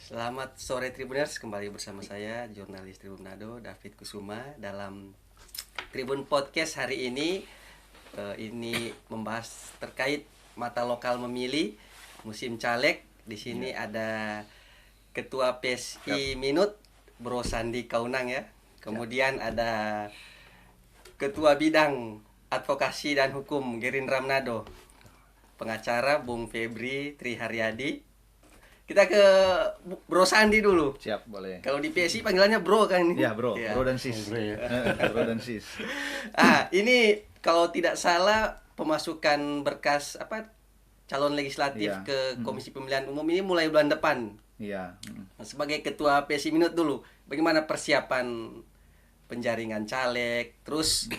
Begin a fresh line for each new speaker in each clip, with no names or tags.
Selamat sore Tribuners, kembali bersama saya jurnalis Tribun Manado David Kusuma dalam Tribun Podcast hari ini. Ini membahas terkait mata lokal memilih musim caleg. Di sini ada Ketua PSI Minut Bro Sandi Kaunang ya. Kemudian ada Ketua Bidang Advokasi dan Hukum Gerindra Manado, pengacara Bung Febri Triharyadi. Kita ke Bro Sandi dulu.
Siap, boleh.
Kalau di PSI panggilannya Bro kan ini?
Ya, Bro.
Ya.
Bro dan Sis. Bro dan Sis.
Ini kalau tidak salah pemasukan berkas calon legislatif
Iya.
ke Komisi Pemilihan Umum ini mulai bulan depan.
Iya.
Sebagai Ketua PSI Minut dulu, bagaimana persiapan penjaringan caleg? Terus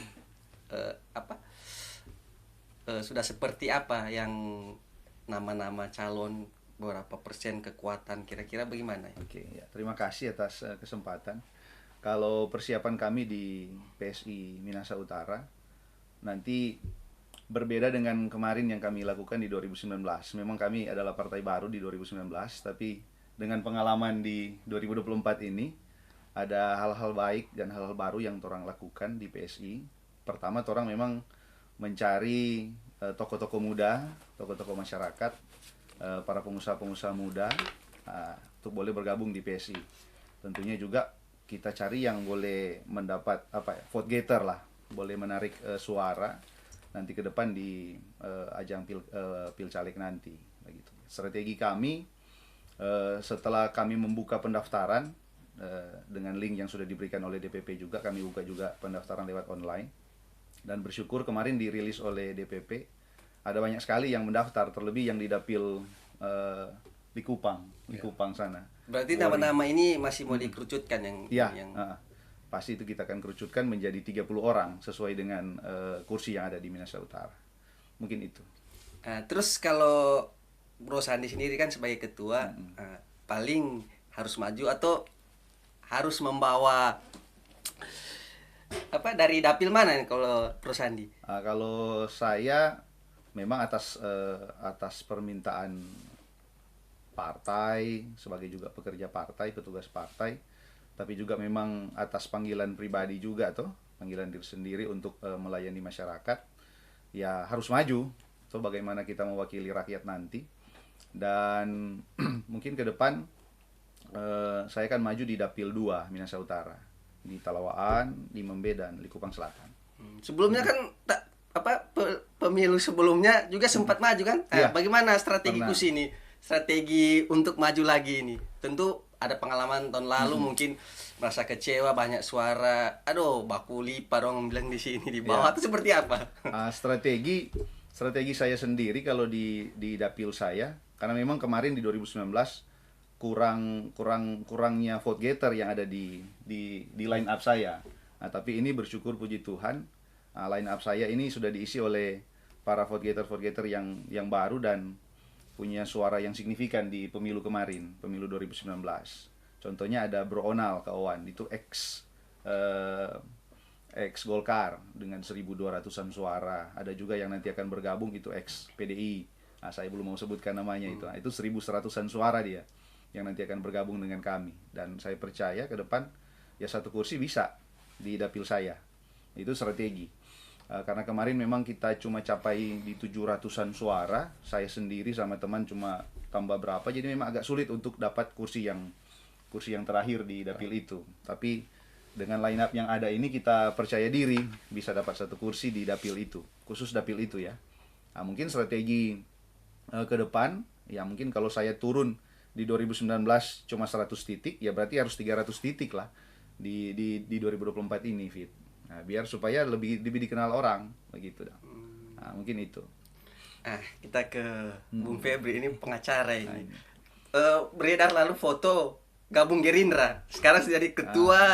sudah seperti apa yang nama-nama calon, berapa persen kekuatan, kira-kira bagaimana?
Oke, ya. Terima kasih atas kesempatan. Kalau persiapan kami di PSI Minahasa Utara nanti berbeda dengan kemarin yang kami lakukan di 2019. Memang kami adalah partai baru di 2019, tapi dengan pengalaman di 2024 ini ada hal-hal baik dan hal-hal baru yang orang lakukan di PSI. Pertama, orang memang mencari tokoh-tokoh muda, tokoh-tokoh masyarakat, para pengusaha-pengusaha muda untuk boleh bergabung di PSI. Tentunya juga kita cari yang boleh mendapat vote getter lah, boleh menarik suara nanti ke depan di ajang pilcaleg nanti begitu. Strategi kami setelah kami membuka pendaftaran dengan link yang sudah diberikan oleh DPP juga, kami buka juga pendaftaran lewat online, dan bersyukur kemarin dirilis oleh DPP ada banyak sekali yang mendaftar, terlebih yang di dapil di Kupang, Kupang sana.
Berarti nama-nama ini masih mau dikerucutkan
Iya,
yang
pasti itu kita akan kerucutkan menjadi 30 orang sesuai dengan kursi yang ada di Minahasa Utara. Mungkin itu.
Terus kalau Bro Sandi sendiri kan sebagai ketua, paling harus maju atau harus membawa dari dapil mana nih kalau Bro Sandi?
Kalau saya memang atas permintaan partai, sebagai juga pekerja partai, petugas partai, tapi juga memang atas panggilan pribadi juga panggilan diri sendiri untuk melayani masyarakat, ya harus maju. Bagaimana kita mewakili rakyat nanti. Dan mungkin ke depan saya akan maju di dapil 2 Minahasa Utara, di Talawaan, di Membe, dan Likupang Selatan.
Sebelumnya kan pemilu sebelumnya juga sempat maju kan?
Ya,
bagaimana strategi ini? Strategi untuk maju lagi ini. Tentu ada pengalaman tahun lalu mungkin merasa kecewa, banyak suara. Aduh, baku lipa dong bilang di sini di bawah itu seperti apa?
Strategi saya sendiri kalau di dapil saya, karena memang kemarin di 2019 kurangnya vote getter yang ada di line up saya. Tapi ini bersyukur puji Tuhan, line up saya ini sudah diisi oleh para vote getter yang baru dan punya suara yang signifikan di pemilu kemarin, pemilu 2019. Contohnya ada Bro Onal Kawan, itu ex Golkar dengan 1.200-an suara. Ada juga yang nanti akan bergabung, itu ex PDI. Saya belum mau sebutkan namanya itu 1.100-an suara dia yang nanti akan bergabung dengan kami. Dan saya percaya ke depan ya satu kursi bisa di dapil saya. Itu strategi. Karena kemarin memang kita cuma capai di 700-an suara, saya sendiri sama teman cuma tambah berapa, jadi memang agak sulit untuk dapat kursi yang terakhir di dapil itu. Tapi dengan line up yang ada ini kita percaya diri bisa dapat satu kursi di dapil itu, khusus dapil itu ya. Mungkin strategi ke depan, ya mungkin kalau saya turun di 2019 cuma 100 titik, ya berarti harus 300 titik lah di 2024 ini, Fit. Biar supaya lebih dikenal orang begitu dah. Mungkin itu.
Kita ke Bung Febri, ini pengacara ini. Beredar lalu foto gabung Gerindra, sekarang sudah jadi ketua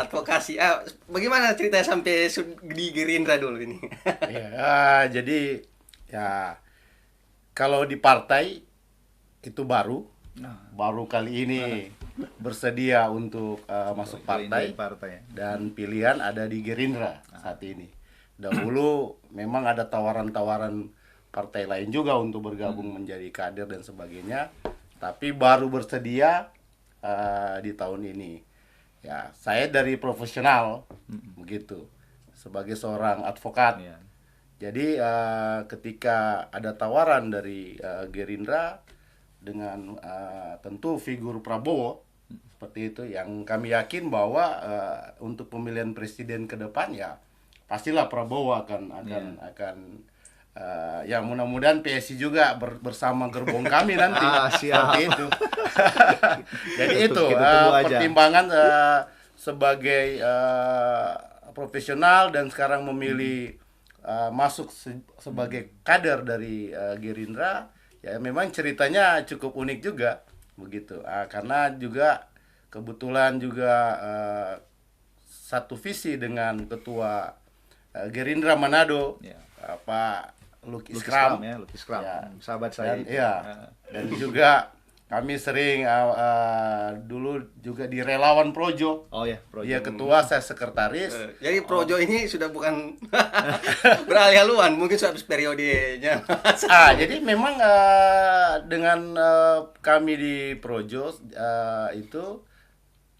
advokasi. Bagaimana ceritanya sampai di Gerindra dulu ini?
Jadi ya kalau di partai itu baru kali ini bersedia untuk masuk partai dan pilihan ada di Gerindra saat ini. Dahulu memang ada tawaran-tawaran partai lain juga untuk bergabung menjadi kader dan sebagainya. tapi baru bersedia di tahun ini. Ya, saya dari profesional begitu, sebagai seorang advokat.
Iya.
Jadi ketika ada tawaran dari Gerindra dengan tentu figur Prabowo seperti itu, yang kami yakin bahwa untuk pemilihan presiden ke depan ya pastilah Prabowo akan ya mudah-mudahan PSI juga bersama gerbong kami nanti.
Siap.
Seperti itu. Jadi
Kita
itu
tunggu aja.
pertimbangan sebagai profesional dan sekarang memilih masuk sebagai kader dari Gerindra, ya memang ceritanya cukup unik juga begitu. Karena juga kebetulan juga satu visi dengan ketua Gerindra Manado,
Ya.
Pak Luki
Lukis
Skram.
Kram ya, Lukis Kram.
Ya.
Sahabat saya.
Dan, dan juga kami sering dulu juga di Relawan Projo.
Oh ya,
Dia ketua, saya sekretaris.
Jadi Projo ini sudah bukan beralih haluan, mungkin sudah habis periodenya.
Jadi memang dengan kami di Projo itu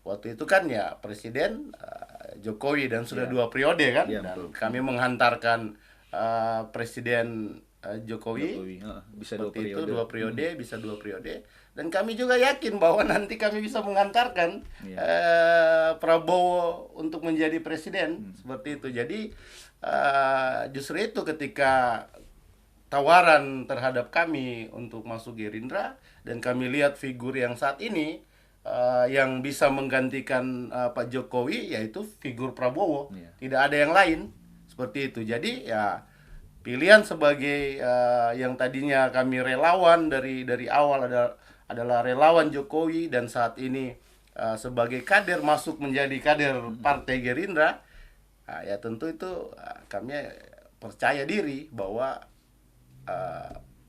waktu itu kan ya Presiden Jokowi dan sudah 2 periode kan,
Iya,
dan
betul.
kami menghantarkan Presiden Jokowi.
Bisa 2
Seperti itu
periode.
2 periode, bisa 2 periode, dan kami juga yakin bahwa nanti kami bisa mengantarkan Prabowo untuk menjadi presiden seperti itu. Jadi justru itu ketika tawaran terhadap kami untuk masuk Gerindra dan kami lihat figur yang saat ini yang bisa menggantikan Pak Jokowi, yaitu figur Prabowo.
Iya.
Tidak ada yang lain seperti itu. Jadi ya pilihan sebagai yang tadinya kami relawan dari awal adalah relawan Jokowi, dan saat ini sebagai kader masuk menjadi kader Partai Gerindra, ya tentu itu kami percaya diri bahwa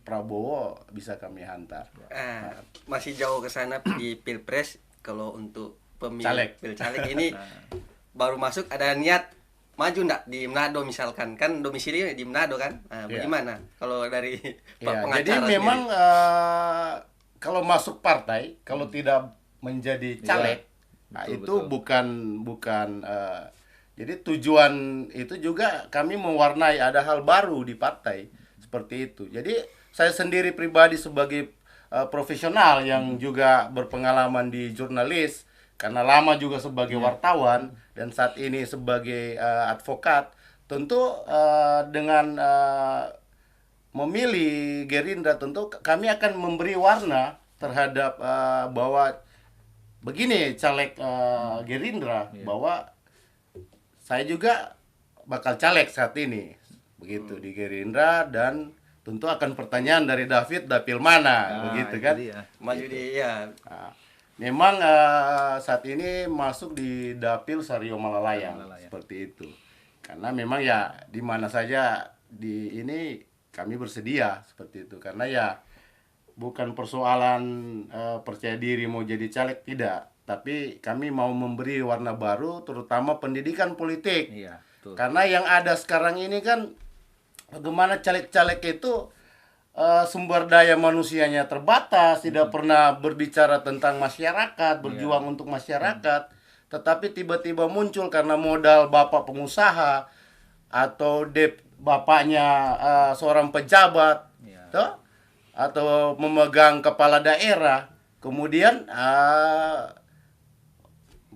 Prabowo bisa kami hantar.
Masih jauh ke sana di Pilpres. Kalau untuk
Caleg.
Pilcaleg ini baru masuk, ada niat maju enggak di Manado misalkan, kan domisili di Manado kan. Bagaimana kalau dari Pak
Ya,
pengacara
jadi
sendiri?
memang kalau masuk partai, kalau tidak menjadi caleg, itu bukan jadi tujuan itu juga kami mewarnai, ada hal baru di partai seperti itu. Jadi saya sendiri pribadi sebagai profesional yang juga berpengalaman di jurnalis, karena lama juga sebagai wartawan dan saat ini sebagai advokat, tentu dengan memilih Gerindra tentu kami akan memberi warna terhadap bahwa begini caleg Gerindra, bahwa saya juga bakal caleg saat ini begitu di Gerindra, dan tentu akan pertanyaan dari David, dapil mana begitu kan.
Maju di ya.
Memang saat ini masuk di dapil Sario Malalayang seperti itu. Karena memang ya di mana saja di ini kami bersedia seperti itu. Karena ya bukan persoalan percaya diri mau jadi caleg, tidak. Tapi kami mau memberi warna baru, terutama pendidikan politik.
Iya, betul.
Karena yang ada sekarang ini kan bagaimana caleg-caleg itu sumber daya manusianya terbatas, tidak pernah berbicara tentang masyarakat, berjuang untuk masyarakat, tetapi tiba-tiba muncul karena modal bapak pengusaha atau bapaknya seorang pejabat, toh? Atau memegang kepala daerah, kemudian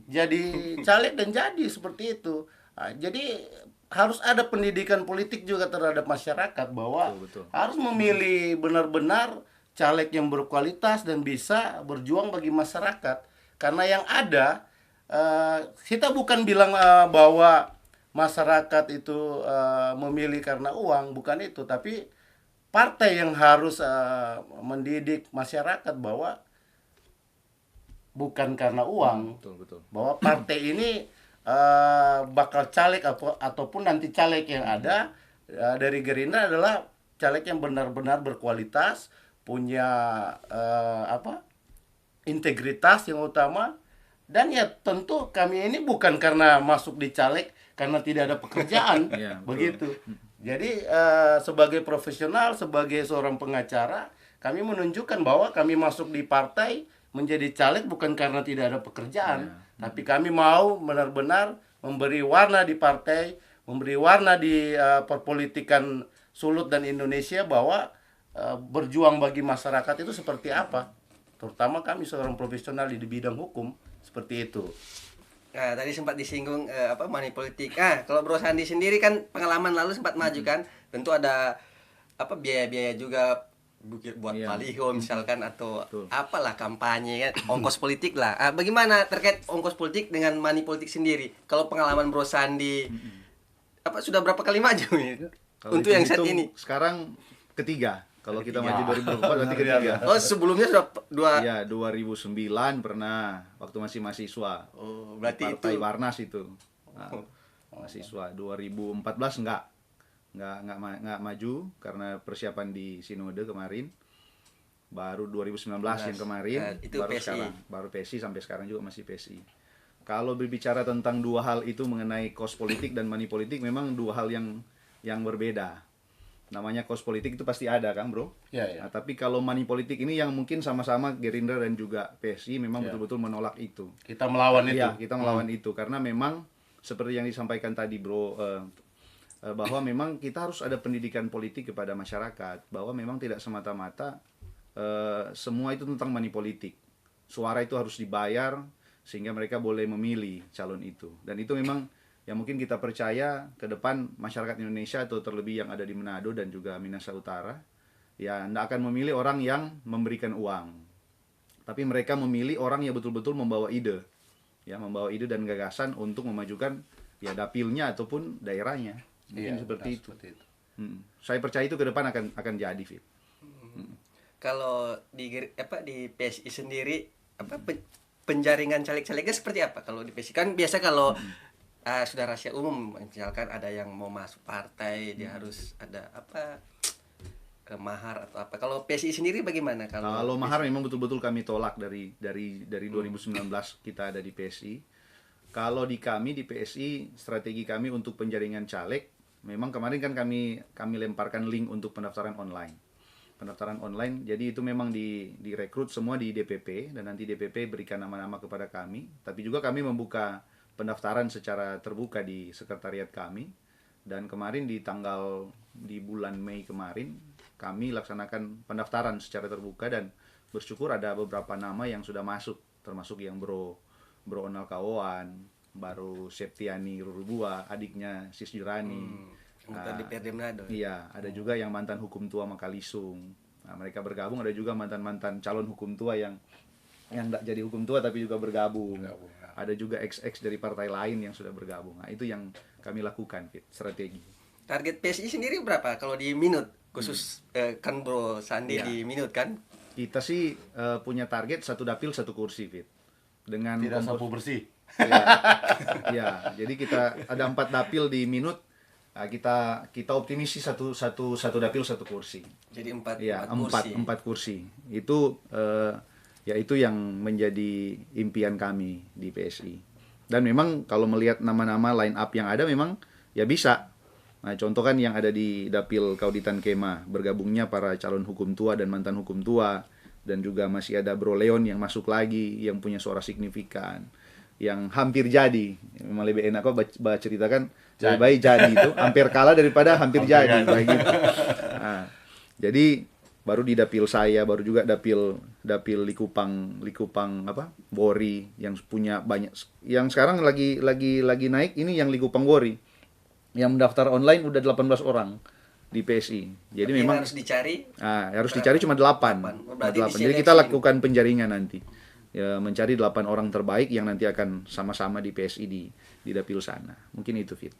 jadi caleg dan jadi seperti itu. Jadi harus ada pendidikan politik juga terhadap masyarakat, bahwa
Betul.
harus memilih benar-benar caleg yang berkualitas dan bisa berjuang bagi masyarakat. Karena yang ada kita bukan bilang bahwa masyarakat itu memilih karena uang, bukan itu, tapi partai yang harus mendidik masyarakat bahwa bukan karena uang,
Betul.
bahwa partai ini bakal caleg ataupun nanti caleg yang ada dari Gerindra adalah caleg yang benar-benar berkualitas, punya integritas yang utama, dan ya tentu kami ini bukan karena masuk di caleg karena tidak ada pekerjaan.
Iya, betul.
Begitu. Jadi sebagai profesional, sebagai seorang pengacara, kami menunjukkan bahwa kami masuk di partai menjadi caleg bukan karena tidak ada pekerjaan, tapi kami mau benar-benar memberi warna di partai, memberi warna di perpolitikan Sulut dan Indonesia bahwa berjuang bagi masyarakat itu seperti apa. Terutama kami seorang profesional di bidang hukum seperti itu.
Nah, tadi sempat disinggung money politik. Kalau Bro Sandi sendiri kan pengalaman lalu sempat maju kan, tentu ada biaya-biaya juga buat baliho misalkan atau apalah kampanye kan, ongkos politik lah. Bagaimana terkait ongkos politik dengan money politik sendiri? Kalau pengalaman Bro Sandi sudah berapa kali maju nih? Untuk yang saat ini.
Sekarang ketiga. Kalau kita maju 2024 berarti ketiga.
Oh, sebelumnya sudah
Ya, 2009 pernah waktu masih mahasiswa.
Oh, berarti
Partai
itu
Barnas itu. Nah, mahasiswa 2014 enggak maju karena persiapan di Sinode kemarin. Baru 2019 yang kemarin,
itu
baru
PSI.
sekarang, baru PSI sampai sekarang juga masih PSI. Kalau berbicara tentang dua hal itu mengenai kos politik dan money politik memang dua hal yang berbeda. Namanya kos politik itu pasti ada kan bro?
Ya.
Nah, tapi kalau money politik ini yang mungkin sama-sama Gerindra dan juga PSI memang betul-betul menolak itu.
Kita melawan itu.
Iya, kita melawan itu karena memang seperti yang disampaikan tadi bro, bahwa memang kita harus ada pendidikan politik kepada masyarakat, bahwa memang tidak semata-mata semua itu tentang money politik. Suara itu harus dibayar sehingga mereka boleh memilih calon itu. Dan itu memang yang mungkin kita percaya ke depan masyarakat Indonesia atau terlebih yang ada di Manado dan juga Minahasa Utara ya tidak akan memilih orang yang memberikan uang, tapi mereka memilih orang yang betul-betul membawa ide membawa ide dan gagasan untuk memajukan ya dapilnya ataupun daerahnya. Mungkin seperti itu. Saya percaya itu ke depan akan jadi Fit.
Kalau di PSI sendiri penjaringan caleg-calegnya seperti apa? Kalau di PSI kan biasa kalau sudah rahasia umum, misalkan ada yang mau masuk partai dia harus ada mahar atau apa. Kalau PSI sendiri bagaimana?
Kalau mahar memang betul-betul kami tolak dari 2019 kita ada di PSI. Kalau di kami di PSI strategi kami untuk penjaringan caleg, memang kemarin kan kami lemparkan link untuk pendaftaran online. Jadi itu memang direkrut semua di DPP dan nanti DPP berikan nama-nama kepada kami. Tapi juga kami membuka pendaftaran secara terbuka di sekretariat kami, dan kemarin di bulan Mei kemarin kami laksanakan pendaftaran secara terbuka dan bersyukur ada beberapa nama yang sudah masuk, termasuk yang Bro Onal Kawoan, baru Septiani Rurubua, adiknya Sis Jurani,
anggota DPRD Manado.
Iya, ada juga yang mantan hukum tua Makalisung. Nah, mereka bergabung, ada juga mantan calon hukum tua yang tidak jadi hukum tua tapi juga bergabung. Ada juga ex dari partai lain yang sudah bergabung. Nah, itu yang kami lakukan, strategi. Target
PSI sendiri berapa kalau di minut? Khusus kan Bro Sandi di minut kan?
Kita sih punya target satu dapil satu kursi, Fit. Dengan
tidak sapu bersih.
Ya, jadi kita ada 4 dapil di minut. Nah, kita optimisi satu dapil satu kursi.
Jadi 4
kursi. Itu yaitu yang menjadi impian kami di PSI. Dan memang kalau melihat nama-nama line up yang ada memang ya bisa. Nah, contoh kan yang ada di Dapil Kauditan Kema, bergabungnya para calon hukum tua dan mantan hukum tua, dan juga masih ada Bro Leon yang masuk lagi, yang punya suara signifikan, yang hampir jadi. Memang lebih enak kok baca cerita kan, lebih baik jadi itu, hampir kalah daripada hampir jadi. Gitu. Nah, jadi baru di dapil saya, baru juga dapil Likupang Bori yang punya banyak, yang sekarang lagi naik ini yang Likupang Bori yang mendaftar online udah 18 orang di PSI. Jadi memang
harus dicari.
Harus dicari cuma 8. Jadi kita lakukan penjaringan nanti. Ya, mencari 8 orang terbaik yang nanti akan sama-sama di PSI di dapil sana. Mungkin itu Fit.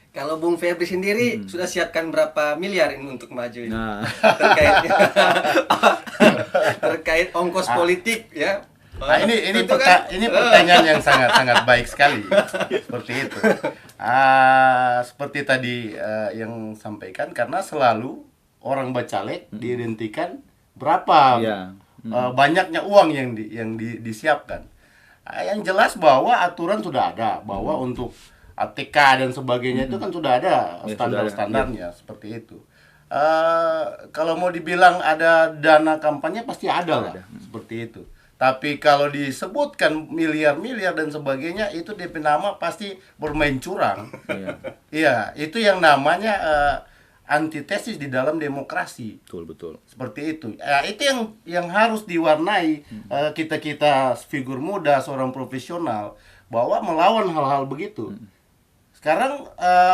Kalau Bung Febri sendiri sudah siapkan berapa miliar ini untuk maju ini?
Nah.
terkait ongkos politik ya.
Nah, ini pertanyaan yang sangat baik sekali. Seperti itu. Seperti tadi yang sampaikan, karena selalu orang bacalek diidentikan berapa banyaknya uang yang disiapkan. Yang jelas bahwa aturan sudah ada, bahwa untuk ATK dan sebagainya itu kan sudah ada standar-standarnya seperti itu. kalau mau dibilang ada dana kampanye pasti ada lah, seperti itu. Tapi kalau disebutkan miliar-miliar dan sebagainya, itu DP nama pasti bermain curang. Iya, itu yang namanya antitesis di dalam demokrasi.
Betul.
Seperti itu. Itu yang harus diwarnai kita figur muda, seorang profesional, bahwa melawan hal-hal begitu. Sekarang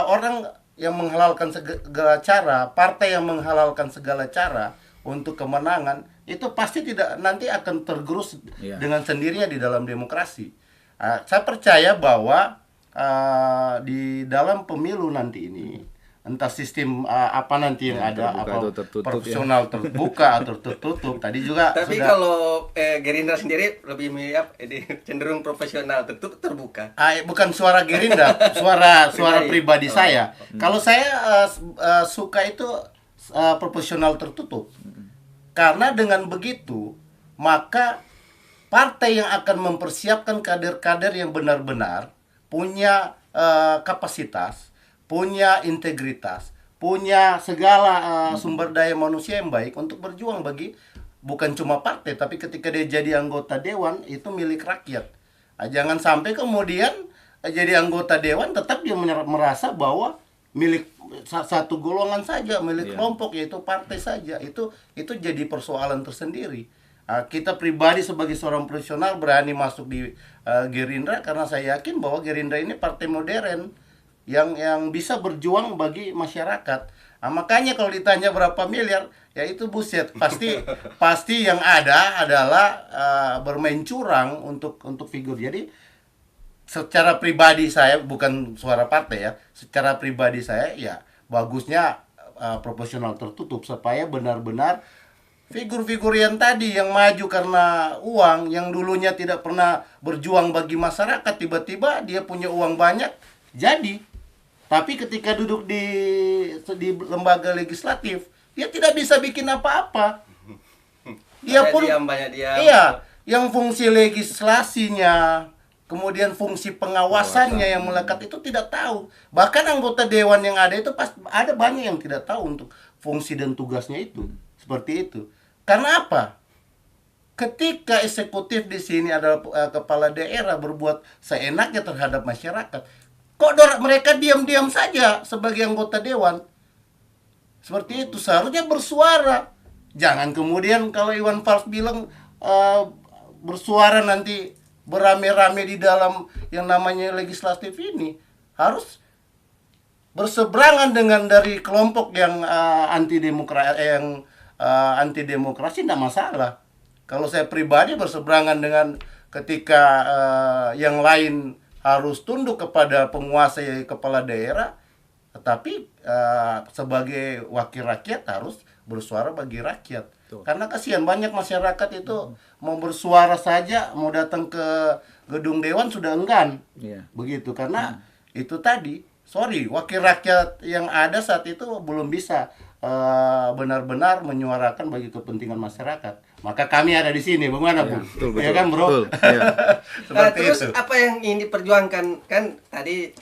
orang yang menghalalkan segala cara, partai yang menghalalkan segala cara untuk kemenangan, itu pasti tidak nanti akan tergerus dengan sendirinya di dalam demokrasi. Saya percaya bahwa di dalam pemilu nanti ini, entah sistem apa nanti yang ada, apa proporsional terbuka atau tertutup, tadi juga
tapi
sudah.
Kalau Gerindra sendiri lebih milih cenderung profesional, tertutup, terbuka.
Bukan suara Gerindra, suara pribadi saya. Kalau saya suka itu proporsional tertutup. Karena dengan begitu, maka partai yang akan mempersiapkan kader-kader yang benar-benar punya kapasitas, punya integritas, punya segala sumber daya manusia yang baik untuk berjuang bagi bukan cuma partai, tapi ketika dia jadi anggota dewan, itu milik rakyat. Jangan sampai kemudian jadi anggota dewan tetap dia merasa bahwa milik satu golongan saja, milik kelompok, yaitu partai saja. Itu jadi persoalan tersendiri. Kita pribadi sebagai seorang profesional berani masuk di Gerindra karena saya yakin bahwa Gerindra ini partai modern yang bisa berjuang bagi masyarakat. Makanya kalau ditanya berapa miliar, ya itu buset. Pasti yang ada adalah bermain curang untuk figur. Jadi secara pribadi saya, bukan suara partai ya, secara pribadi saya ya bagusnya proporsional tertutup supaya benar-benar figur-figur yang tadi yang maju karena uang, yang dulunya tidak pernah berjuang bagi masyarakat, tiba-tiba dia punya uang banyak jadi. Tapi ketika duduk di lembaga legislatif, dia tidak bisa bikin apa-apa. Dia pun
banyak diam.
Iya, yang fungsi legislasinya, kemudian fungsi pengawasannya yang melekat itu tidak tahu. Bahkan anggota dewan yang ada itu ada banyak yang tidak tahu untuk fungsi dan tugasnya itu. Seperti itu. Karena apa? Ketika eksekutif di sini adalah kepala daerah berbuat seenaknya terhadap masyarakat, kok mereka diam-diam saja sebagai anggota dewan? Seperti itu, seharusnya bersuara. Jangan kemudian kalau Iwan Fals bilang bersuara nanti beramai-ramai di dalam yang namanya legislatif ini, harus berseberangan dengan dari kelompok yang anti demokrasi, tidak masalah. Kalau saya pribadi berseberangan dengan ketika yang lain harus tunduk kepada penguasa kepala daerah, tetapi sebagai wakil rakyat harus bersuara bagi rakyat. Karena kasihan banyak masyarakat itu mau bersuara saja, mau datang ke gedung dewan sudah enggan. Begitu, karena itu tadi, wakil rakyat yang ada saat itu belum bisa benar-benar menyuarakan bagi kepentingan masyarakat. Maka kami ada di sini, bagaimana Bu?
Betul,
ya kan Bro?
Terus itu. Apa yang ingin diperjuangkan kan tadi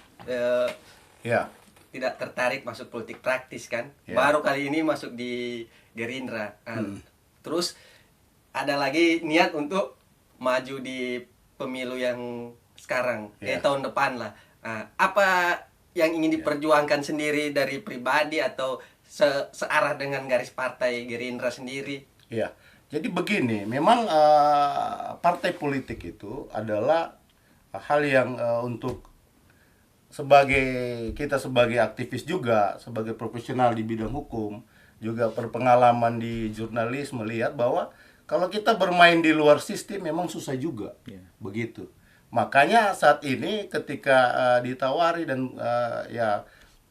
tidak tertarik masuk politik praktis kan? Baru kali ini masuk di Gerindra. Terus ada lagi niat untuk maju di pemilu yang sekarang, tahun depan lah. Apa yang ingin diperjuangkan sendiri dari pribadi atau searah dengan garis partai Gerindra sendiri?
Ya, jadi begini, memang partai politik itu adalah hal yang untuk kita sebagai aktivis juga, sebagai profesional di bidang hukum, juga berpengalaman di jurnalis, melihat bahwa kalau kita bermain di luar sistem memang susah juga. Begitu. Makanya saat ini ketika ditawari dan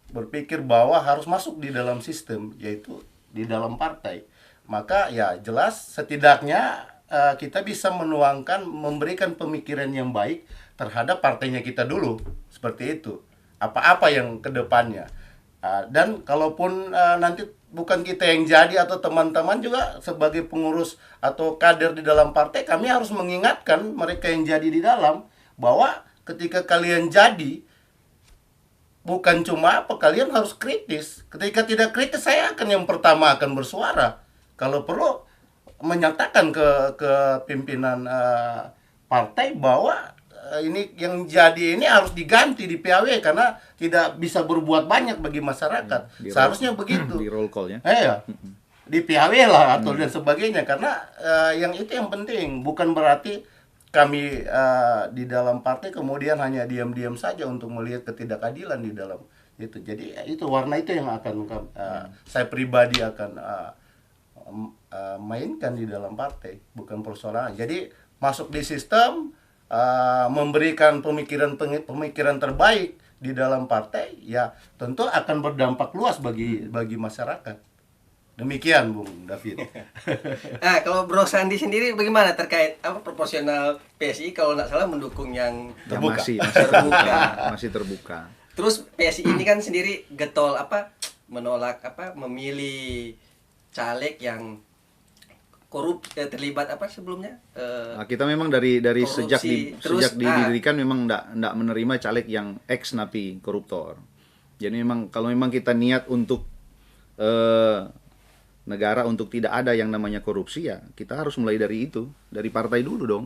berpikir bahwa harus masuk di dalam sistem, yaitu di dalam partai, maka ya jelas setidaknya kita bisa menuangkan, memberikan pemikiran yang baik terhadap partainya kita dulu. Seperti itu. Apa-apa yang kedepannya. Dan kalaupun nanti bukan kita yang jadi atau teman-teman juga sebagai pengurus atau kader di dalam partai, kami harus mengingatkan mereka yang jadi di dalam bahwa ketika kalian jadi, bukan cuma apa, kalian harus kritis. Ketika tidak kritis, saya akan yang pertama akan bersuara. Kalau perlu menyatakan ke pimpinan partai bahwa ini yang jadi ini harus diganti di PAW karena tidak bisa berbuat banyak bagi masyarakat. Seharusnya begitu.
Di roll call ya.
Di PAW lah atau dan sebagainya, karena yang itu yang penting. Bukan berarti kami di dalam partai kemudian hanya diam-diam saja untuk melihat ketidakadilan di dalam itu. Jadi itu warna itu yang akan saya pribadi akan mainkan di dalam partai, bukan persoalan. Jadi masuk di sistem, memberikan pemikiran terbaik di dalam partai, ya tentu akan berdampak luas bagi masyarakat. Demikian Bung David.
Nah, kalau Bro Sandi sendiri bagaimana terkait proporsional PSI kalau nggak salah mendukung yang
terbuka.
Masih terbuka. Masih terbuka.
Terus PSI ini kan sendiri getol menolak memilih caleg yang terlibat sebelumnya.
Kita memang dari
korupsi.
sejak didirikan memang ndak menerima caleg yang ex napi koruptor. Jadi memang kalau memang kita niat untuk negara untuk tidak ada yang namanya korupsi, ya kita harus mulai dari itu, dari partai dulu dong.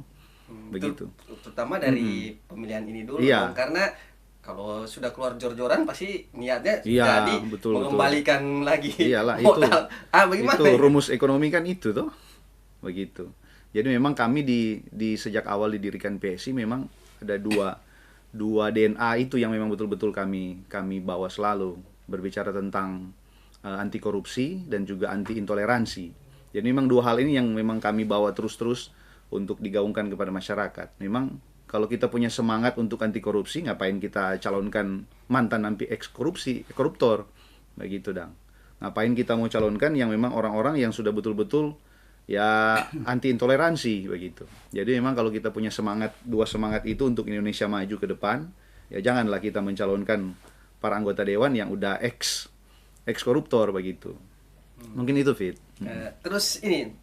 Begitu.
Terutama dari pemilihan ini dulu
Iya.
dong, karena kalau sudah keluar jor-joran pasti niatnya
Iya,
jadi
betul.
mengembalikan lagi
Iyalah,
modal. Bagaimana?
itu rumus ekonomi kan itu toh. Begitu. Jadi memang kami di sejak awal didirikan PSI memang ada dua DNA itu yang memang betul-betul kami bawa selalu, berbicara tentang anti korupsi dan juga anti intoleransi. Jadi memang dua hal ini yang memang kami bawa terus-terus untuk digaungkan kepada masyarakat. Memang kalau kita punya semangat untuk anti korupsi, ngapain kita calonkan mantan napi ex koruptor, begitu dong. Ngapain kita mau calonkan yang memang orang-orang yang sudah betul-betul ya anti intoleransi, begitu. Jadi memang kalau kita punya dua semangat itu untuk Indonesia maju ke depan, ya janganlah kita mencalonkan para anggota dewan yang udah ex koruptor, begitu. Mungkin itu Fit.
Terus ini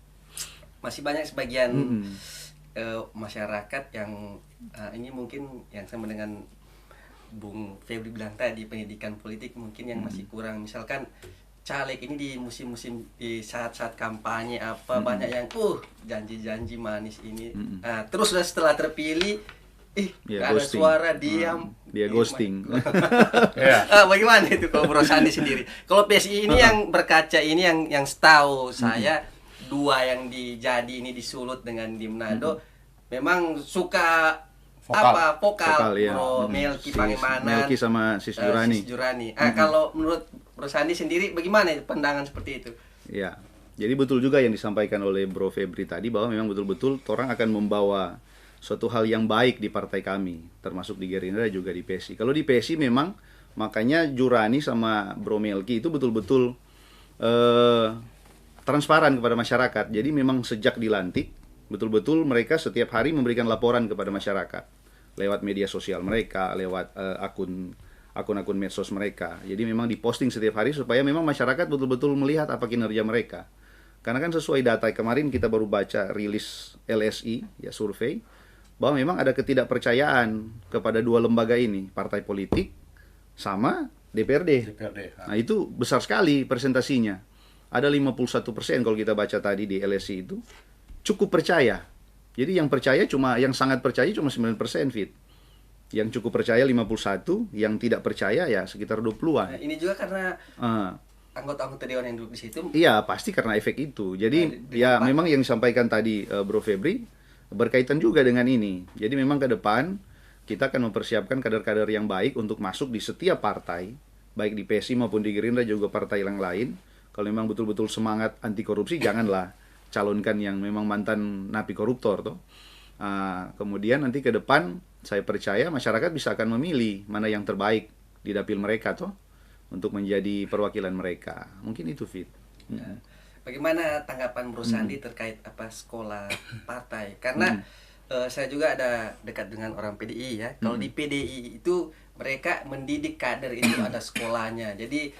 masih banyak sebagian masyarakat yang ini mungkin yang sama dengan Bung Febri bilang tadi, pendidikan politik mungkin yang masih kurang. Misalkan caleg ini di musim-musim di saat-saat kampanye banyak yang janji-janji manis ini. Terus setelah terpilih
Ya,
ada
ghosting.
suara diam.
Dia ghosting.
Bagaimana itu kalau Bro Sandi sendiri? Kalau PSI ini yang berkaca ini yang setahu saya dua yang ini disulut dengan di Manado memang suka vokal
ya.
Bro Melki Pangemanan,
Melki sama Sis Jurani.
Kalau menurut Bro Sandi sendiri bagaimana pandangan seperti itu?
Ya. Jadi betul juga yang disampaikan oleh Bro Febri tadi, bahwa memang betul-betul orang akan membawa suatu hal yang baik di partai kami, termasuk di Gerindra juga di PSI. Kalau di PSI memang makanya Jurani sama Bro Melki itu betul-betul transparan kepada masyarakat. Jadi memang sejak dilantik betul-betul mereka setiap hari memberikan laporan kepada masyarakat lewat media sosial mereka, lewat akun-akun medsos mereka. Jadi memang diposting setiap hari supaya memang masyarakat betul-betul melihat apa kinerja mereka. Karena kan sesuai data kemarin kita baru baca rilis LSI ya, survei, bahwa memang ada ketidakpercayaan kepada dua lembaga ini, partai politik sama DPRD. Nah itu besar sekali presentasinya. Ada 51% kalau kita baca tadi di LSI itu cukup percaya. Jadi yang sangat percaya cuma 9% Fit. Yang cukup percaya 51, yang tidak percaya ya sekitar 20-an.
Nah, ini juga karena anggota-anggota dewan yang duduk di situ.
Iya, pasti karena efek itu. Jadi memang yang disampaikan tadi Bro Febri berkaitan juga dengan ini. Jadi memang ke depan kita akan mempersiapkan kader-kader yang baik untuk masuk di setiap partai, baik di PSI maupun di Gerindra juga partai yang lain. Kalau memang betul-betul semangat anti korupsi, janganlah calonkan yang memang mantan napi koruptor toh. Kemudian nanti ke depan saya percaya masyarakat bisa akan memilih mana yang terbaik di dapil mereka toh untuk menjadi perwakilan mereka. Mungkin itu Fit.
Bagaimana tanggapan Bro Sandi terkait sekolah partai? Karena saya juga ada dekat dengan orang PDI ya. Kalau di PDI itu mereka mendidik kader itu ada sekolahnya. Jadi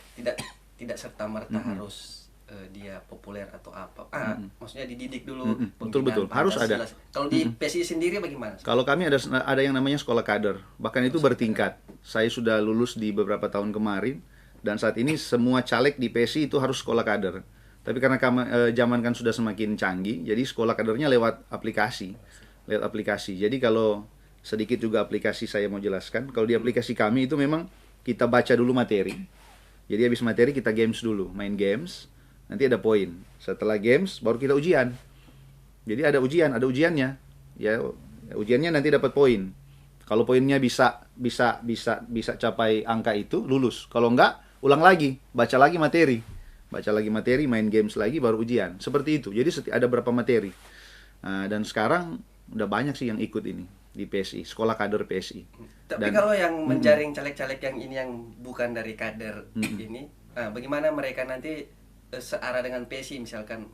tidak serta merta harus dia populer atau apa? Maksudnya dididik dulu.
Betul.
pembinaan
Harus ada.
Pancasila. Kalau di PSI sendiri bagaimana?
Kalau kami ada yang namanya sekolah kader, bahkan itu bertingkat. Saya sudah lulus di beberapa tahun kemarin, dan saat ini semua caleg di PSI itu harus sekolah kader. Tapi karena zaman kan sudah semakin canggih, jadi sekolah kadernya lewat aplikasi. Jadi kalau sedikit juga aplikasi saya mau jelaskan, kalau di aplikasi kami itu memang kita baca dulu materi. Jadi habis materi kita games dulu, main games, nanti ada poin. Setelah games baru kita ujian. Jadi ada ujiannya. Ya, ujiannya nanti dapat poin. Kalau poinnya bisa capai angka itu, lulus. Kalau enggak, ulang lagi, baca lagi materi, main games lagi, baru ujian. Seperti itu. Jadi ada berapa materi. Nah, dan sekarang udah banyak sih yang ikut ini di PSI, sekolah kader PSI.
Tapi kalau yang menjaring caleg-caleg yang ini yang bukan dari kader ini, bagaimana mereka nanti searah dengan PSI misalkan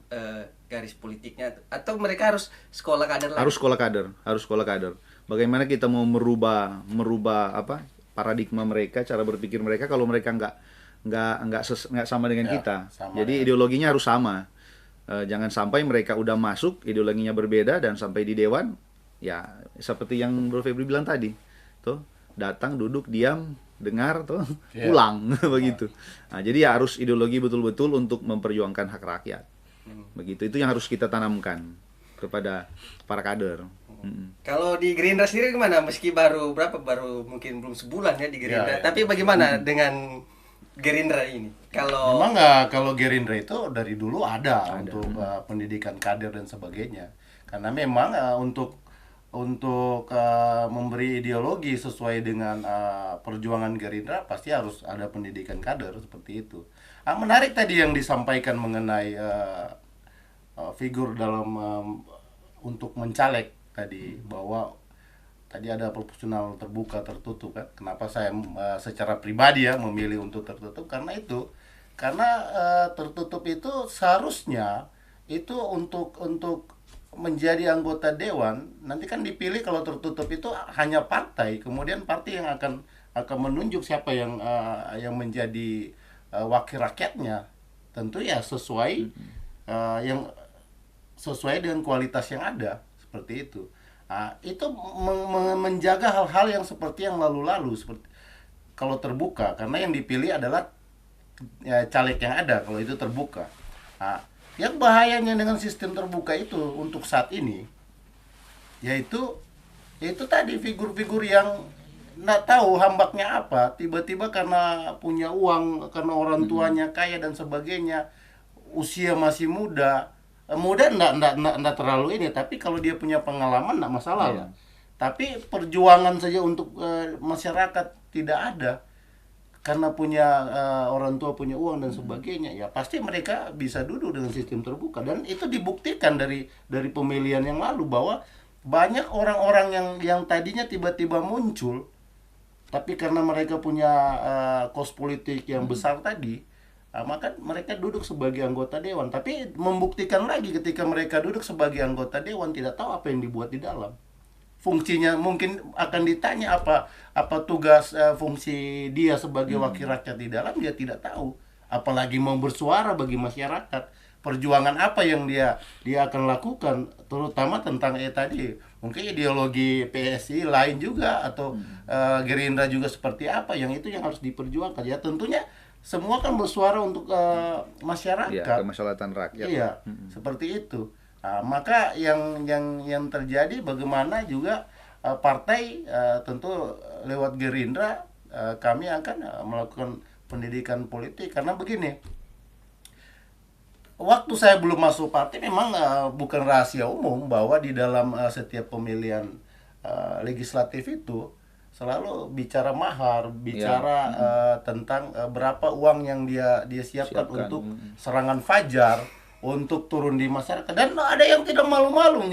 garis politiknya, atau mereka harus sekolah kader lagi?
Harus sekolah kader. Bagaimana kita mau merubah apa paradigma mereka, cara berpikir mereka kalau mereka nggak sama dengan kita. Jadi ideologinya harus sama. Jangan sampai mereka udah masuk ideologinya berbeda dan sampai di dewan ya seperti yang Bro Febri bilang tadi, tuh datang duduk diam dengar tuh pulang begitu. Nah, jadi ya harus ideologi betul-betul untuk memperjuangkan hak rakyat. Begitu, itu yang harus kita tanamkan kepada para kader.
Kalau di Gerindra sendiri gimana? Meski baru mungkin belum sebulan ya di Gerindra. Tapi bagaimana dengan Gerindra ini?
Memang kalau Gerindra itu dari dulu ada. Untuk pendidikan kader dan sebagainya. Karena memang untuk memberi ideologi sesuai dengan perjuangan Gerindra pasti harus ada pendidikan kader seperti itu. Menarik tadi yang disampaikan mengenai figur dalam untuk mencaleg tadi, bahwa tadi ada proporsional terbuka tertutup kan. Kenapa saya secara pribadi ya memilih untuk tertutup, karena tertutup itu seharusnya itu untuk menjadi anggota dewan nanti kan dipilih. Kalau tertutup itu hanya partai, kemudian partai yang akan menunjuk siapa yang menjadi wakil rakyatnya, tentu ya sesuai dengan kualitas yang ada seperti itu. Itu menjaga hal-hal yang seperti yang lalu-lalu, seperti kalau terbuka, karena yang dipilih adalah caleg yang ada kalau itu terbuka. Yang bahayanya dengan sistem terbuka itu untuk saat ini, yaitu tadi figur-figur yang nggak tahu hambaknya apa, tiba-tiba karena punya uang, karena orang tuanya kaya dan sebagainya, usia masih muda nggak terlalu ini, tapi kalau dia punya pengalaman nggak masalah lah. Tapi perjuangan saja untuk masyarakat tidak ada. Karena punya orang tua punya uang dan sebagainya, ya pasti mereka bisa duduk dengan sistem terbuka. Dan itu dibuktikan dari pemilihan yang lalu, bahwa banyak orang-orang yang tadinya tiba-tiba muncul, tapi karena mereka punya kos politik yang besar tadi, maka mereka duduk sebagai anggota dewan. Tapi membuktikan lagi ketika mereka duduk sebagai anggota dewan, tidak tahu apa yang dibuat di dalam. Fungsinya mungkin akan ditanya apa tugas fungsi dia sebagai wakil rakyat di dalam, dia tidak tahu. Apalagi mau bersuara bagi masyarakat, perjuangan apa yang dia akan lakukan, terutama tentang tadi mungkin ideologi PSI lain juga, atau Gerindra juga seperti apa, yang itu yang harus diperjuangkan. Ya tentunya semua kan bersuara untuk masyarakat,
ya, kemaslahatan rakyat.
Iya, seperti itu. Maka yang terjadi, bagaimana juga partai tentu lewat Gerindra kami akan melakukan pendidikan politik. Karena begini, waktu saya belum masuk partai memang bukan rahasia umum bahwa di dalam setiap pemilihan legislatif itu selalu bicara mahar, bicara tentang berapa uang yang dia siapkan untuk serangan fajar, untuk turun di masyarakat. Dan ada yang tidak malu-malu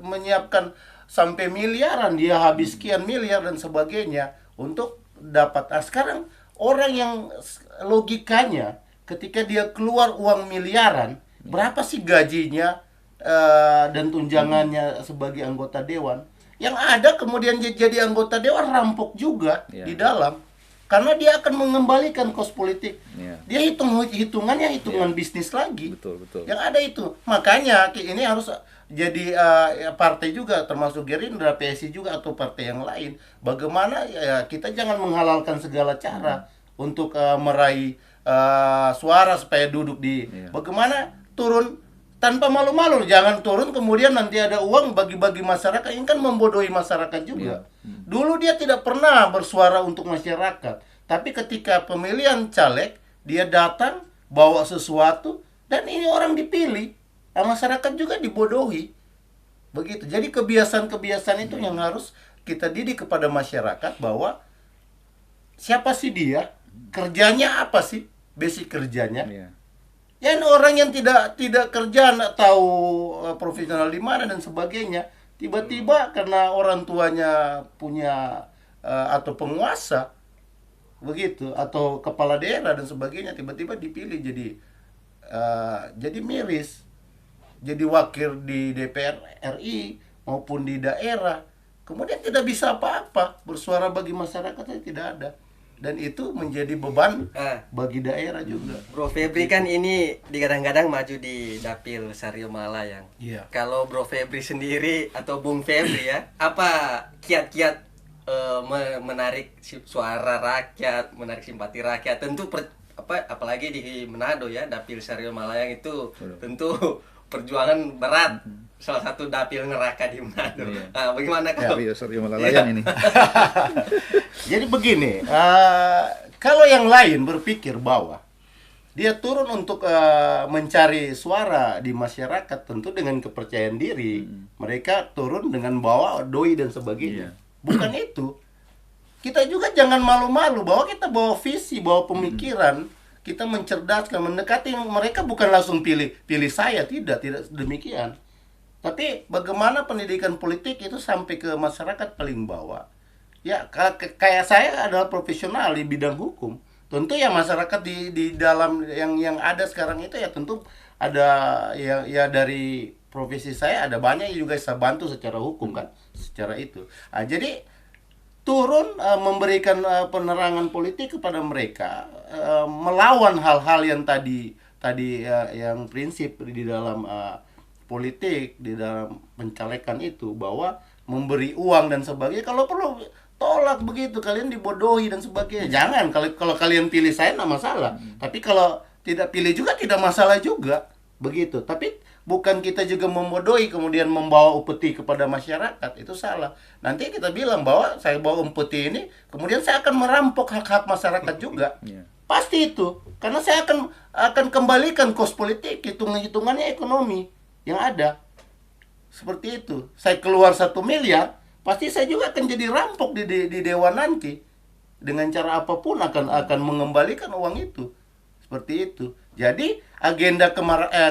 menyiapkan sampai miliaran, dia habis sekian miliar dan sebagainya untuk dapat. Sekarang orang yang logikanya ketika dia keluar uang miliaran, berapa sih gajinya dan tunjangannya sebagai anggota dewan? Yang ada kemudian jadi anggota dewan rampok juga di dalam. karena dia akan mengembalikan kos politik.
Iya.
Dia hitungannya hitungan bisnis lagi.
Betul.
Yang ada itu. Makanya ini harus jadi partai juga, termasuk Gerindra, PSI juga atau partai yang lain. Bagaimana ya kita jangan menghalalkan segala cara untuk meraih suara supaya duduk di. Bagaimana turun tanpa malu-malu, jangan turun kemudian nanti ada uang bagi-bagi masyarakat. Ini kan membodohi masyarakat juga. Dulu dia tidak pernah bersuara untuk masyarakat, tapi ketika pemilihan caleg dia datang bawa sesuatu dan ini orang dipilih, masyarakat juga dibodohi. Begitu. Jadi kebiasaan-kebiasaan itu yang harus kita didik kepada masyarakat, bahwa siapa sih dia, kerjanya apa sih, basic kerjanya. Ya orang yang tidak kerja, nggak tahu profesional di mana dan sebagainya, tiba-tiba karena orang tuanya punya atau penguasa begitu, atau kepala daerah dan sebagainya, tiba-tiba dipilih jadi miris, jadi wakil di DPR RI maupun di daerah, kemudian tidak bisa apa-apa, bersuara bagi masyarakat tidak ada. Dan itu menjadi beban bagi daerah juga.
Bro Febri kan ini digadang-gadang maju di Dapil Sario Malayang.
Iya.
Kalau Bro Febri sendiri atau Bung Febri ya, apa kiat-kiat menarik suara rakyat, menarik simpati rakyat? Tentu apalagi di Manado ya, Dapil Sario Malayang itu tentu perjuangan berat. Salah satu dapil neraka di Manado. Nah, bagaimana kalau
Sario Malayang ini?
Jadi begini, kalau yang lain berpikir bahwa dia turun untuk mencari suara di masyarakat, tentu dengan kepercayaan diri, mereka turun dengan bawa doi dan sebagainya. Bukan itu. Kita juga jangan malu-malu bahwa kita bawa visi, bawa pemikiran, kita mencerdaskan, mendekati mereka, bukan langsung pilih saya, tidak demikian. Tapi bagaimana pendidikan politik itu sampai ke masyarakat paling bawah. Ya, kayak saya adalah profesional di bidang hukum. Tentu ya masyarakat di dalam yang ada sekarang itu ya tentu ada ya dari profesi saya ada banyak yang juga saya bantu secara hukum kan, secara itu. Nah, jadi turun memberikan penerangan politik kepada mereka, melawan hal-hal yang tadi yang prinsip di dalam politik, di dalam pencalekan itu, bahwa memberi uang dan sebagainya, kalau perlu tolak begitu, kalian dibodohi dan sebagainya. Jangan, kalau kalian pilih saya enggak masalah. Tapi kalau tidak pilih juga tidak masalah juga. Begitu. Tapi bukan kita juga membodohi kemudian membawa upeti kepada masyarakat, itu salah. Nanti kita bilang bahwa saya bawa upeti ini, kemudian saya akan merampok hak-hak masyarakat juga. Pasti itu. Karena saya akan kembalikan kos politik, hitungannya ekonomi yang ada. Seperti itu. Saya keluar 1 miliar, pasti saya juga akan jadi rampok di dewan nanti. Dengan cara apapun akan mengembalikan uang itu. Seperti itu. Jadi agenda